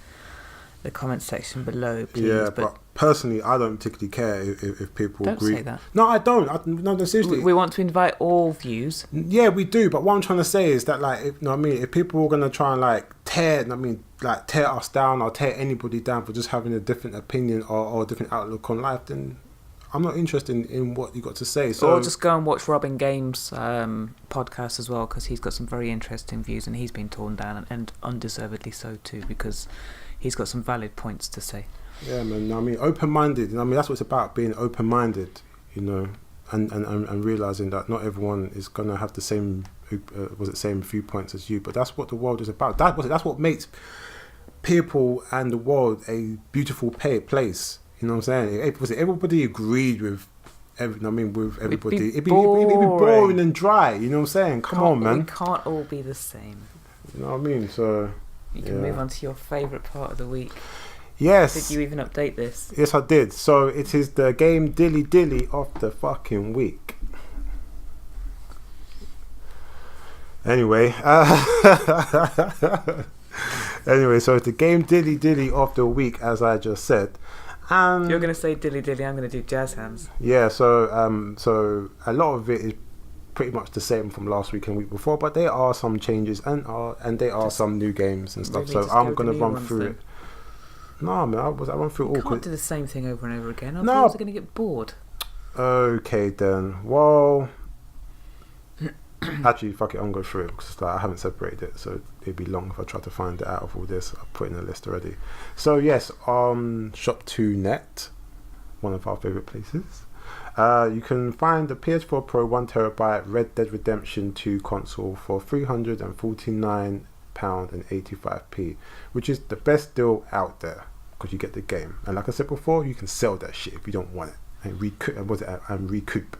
the comment section below, please. Yeah, but personally, I don't particularly care if people don't agree. Say that. No, I don't. No, seriously. We want to invite all views. Yeah, we do. But what I'm trying to say is that, like, you know what I mean, if people are gonna try and like tear us down or tear anybody down for just having a different opinion or a different outlook on life, then I'm not interested in what you got to say. So, or just go and watch Robin Games' podcast as well, because he's got some very interesting views and he's been torn down and undeservedly so too, because he's got some valid points to say. Yeah, man. I mean, open-minded. I mean, that's what it's about, being open-minded. You know, and realizing that not everyone is gonna have the same same viewpoints as you. But that's what the world is about. That's what makes people and the world a beautiful place. You know what I'm saying? If everybody agreed with everybody, it'd be boring and dry. You know what I'm saying? Come on, man. We can't all be the same. You know what I mean? So you can move on to your favourite part of the week. Yes. Did you even update this? Yes, I did. So it is the game dilly of the fucking week. Anyway, so it's the game dilly of the week, as I just said. You're going to say dilly, I'm going to do jazz hands. Yeah, so a lot of it is pretty much the same from last week and week before, but there are some changes and there are some new games and stuff. So I'm going to run through it. No, man, I run through it all. You can't do the same thing over and over again. Our no, viewers are going to get bored. Okay, then. Well, actually, fuck it, I'm going through it because I haven't separated it, so it'd be long if I try to find it out of all this. I've put in a list already. So yes, Shop2Net, one of our favourite places. You can find the PS4 Pro 1TB Red Dead Redemption 2 console for £349.85, which is the best deal out there because you get the game. And like I said before, you can sell that shit if you don't want it and recoup.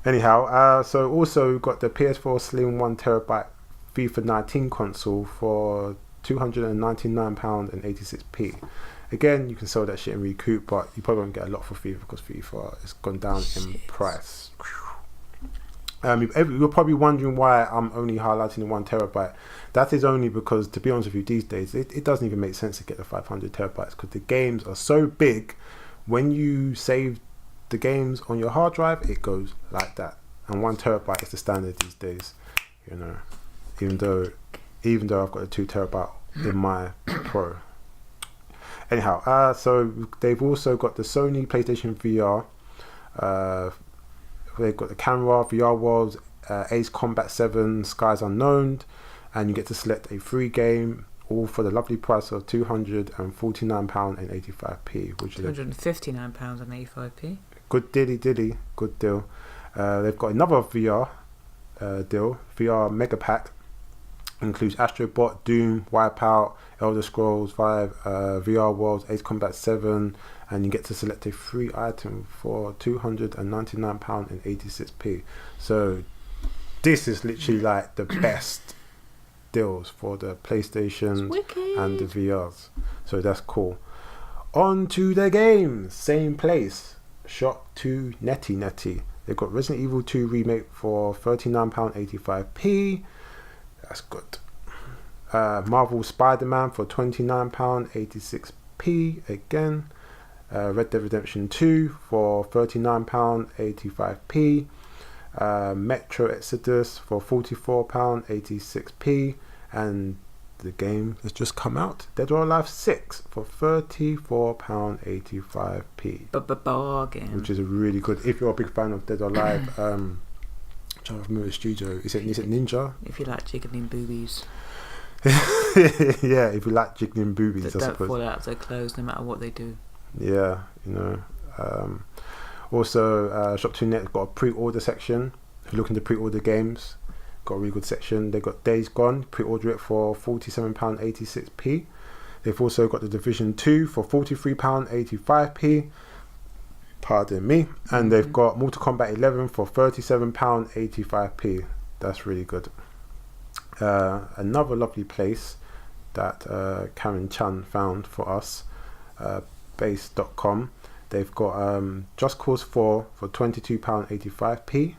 Anyhow, so also got the PS4 Slim 1TB FIFA 19 console for £299.86. Again, you can sell that shit and recoup, but you probably won't get a lot for FIFA because FIFA has gone down in price. You're probably wondering why I'm only highlighting the 1TB. That is only because, to be honest with you, these days it doesn't even make sense to get the 500 terabytes because the games are so big. When you save the games on your hard drive, it goes like that. And 1 terabyte is the standard these days, you know. Even though I've got a 2 terabyte in my Pro. Anyhow, so they've also got the Sony PlayStation VR. They've got the camera, VR Worlds, Ace Combat 7, Skies Unknown, and you get to select a free game, all for the lovely price of £249.85, which is £259.85. Good dilly, good deal. They've got another VR deal, VR Mega Pack. Includes Astro Bot, Doom, Wipeout, Elder Scrolls 5, VR Worlds, Ace Combat 7, and you get to select a free item for £299.86. So this is literally like the best deals for the PlayStation and the VRs. So that's cool. On to the games. Same place. Shop to Netty. They've got Resident Evil 2 Remake for £39.85. That's good. Marvel Spider-Man for £29.86 again. Red Dead Redemption 2 for £39.85. Metro Exodus for £44.86. And the game has just come out, Dead or Alive 6 for £34.85. Bargain. Which is a really good, if you're a big fan of Dead or Alive, trying to remember the studio. Is it Ninja? If you like jiggling boobies. Yeah, if you like jiggling boobies, that I don't suppose. fall out of their clothes no matter what they do. Yeah, you know. Also, Shop2Net got a pre-order section. If you're looking to pre-order games, got a really good section. They got Days Gone, pre-order it for £47.86. They've also got The Division 2 for £43.85. Pardon me. And they've got Mortal Kombat 11 for £37.85. That's really good. Another lovely place that Karen Chan found for us, base.com. They've got Just Cause 4 for £22.85.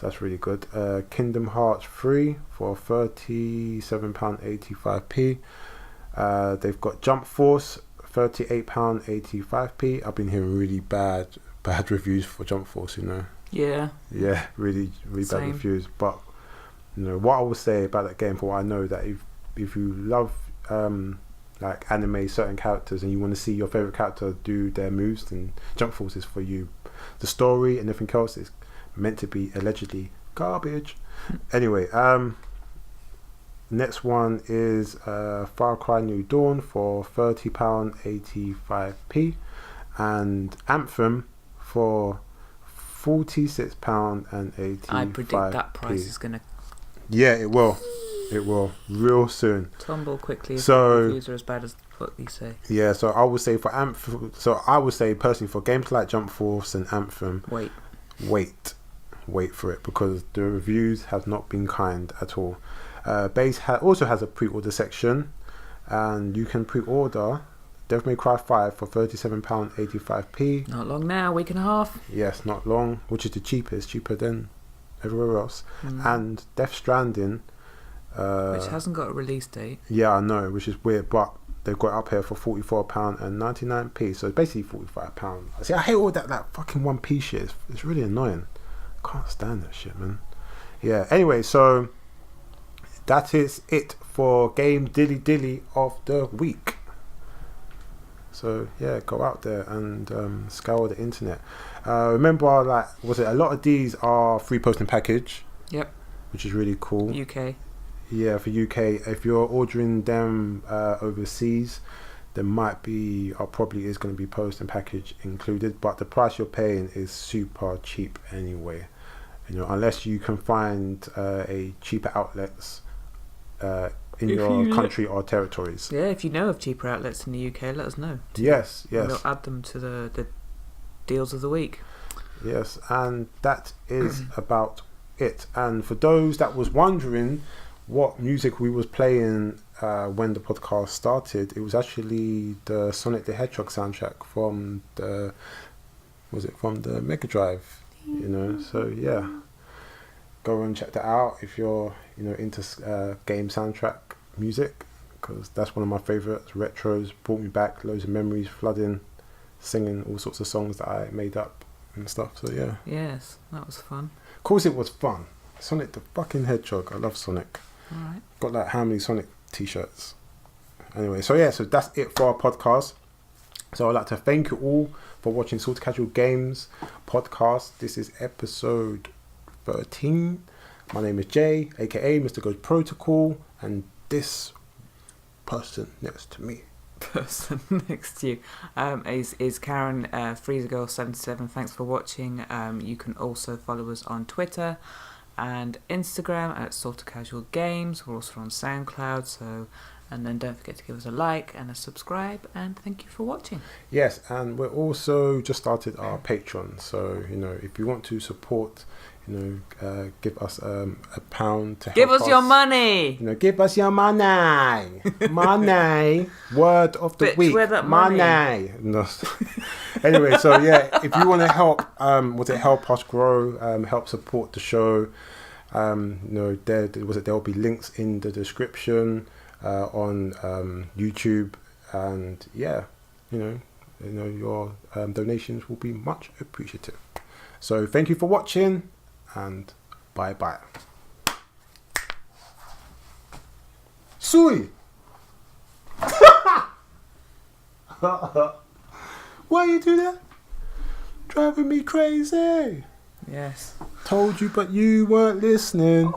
That's really good. Kingdom Hearts 3 for £37.85. They've got Jump Force, £38.85. I've been hearing really bad reviews for Jump Force, you know. Yeah, really bad reviews. But you know what I will say about that game, for what I know, that if you love like anime, certain characters, and you want to see your favorite character do their moves, then Jump Force is for you. The story and everything else is meant to be allegedly garbage. Anyway, next one is Far Cry New Dawn for £30.85, and Anthem for £46.85. I predict that price is gonna. Yeah, it will real soon. Tumble quickly. So reviews are as bad as what you say. Yeah, so I would say for Anthem. So I would say personally for games like Jump Force and Anthem, wait for it, because the reviews have not been kind at all. Base also has a pre-order section, and you can pre-order Devil May Cry 5 for £37.85. Not long now, week and a half. Yes, not long, which is the cheaper than everywhere else. And Death Stranding, which hasn't got a release date. Yeah, I know, which is weird, but they've got it up here for £44.99. So it's basically £45. See, I hate all that fucking 1p shit. It's really annoying. I can't stand that shit, man. Yeah, anyway, so that is it for Game Dilly of the Week. So yeah, go out there and scour the internet. Remember, a lot of these are free posting package. Yep. Which is really cool. UK. Yeah, for UK. If you're ordering them overseas, there probably is going to be post and package included, but the price you're paying is super cheap anyway. You know, unless you can find a cheaper outlets in your country or territories. Yeah, if you know of cheaper outlets in the UK, let us know. Yes. We'll add them to the deals of the week. Yes, and that is about it. And for those that was wondering what music we was playing when the podcast started, it was actually the Sonic the Hedgehog soundtrack from the Mega Drive, you know. So yeah, go and check that out if you're into game soundtrack music, because that's one of my favorites. Retros brought me back loads of memories, flooding, singing all sorts of songs that I made up and stuff. So yeah. Yes, that was fun. Of course, it was fun. Sonic the fucking Hedgehog. I love Sonic. All right. Got like how many Sonic t-shirts? Anyway, so yeah, so that's it for our podcast. So I'd like to thank you all for watching Sorta Casual Games Podcast. This is episode 13. My name is Jay, aka Mr. Ghost Protocol, and this person next to me. Person next to you is Karen FreezerGirl77. Thanks for watching. You can also follow us on Twitter and Instagram at Sorta Casual Games. We're also on SoundCloud, and then don't forget to give us a like and a subscribe, and thank you for watching. Yes, and we're also just started our Patreon, so if you want to support, give us £1 to help give us your money. Give us your money. Money. Word of the Bitch, week. where that money. No. Anyway, so yeah, if you want to help, help us grow, help support the show. There'll be links in the description on YouTube, and yeah, your donations will be much appreciative. So thank you for watching, and bye bye. Sui. Why you do that? Driving me crazy. Yes. Told you, but you weren't listening.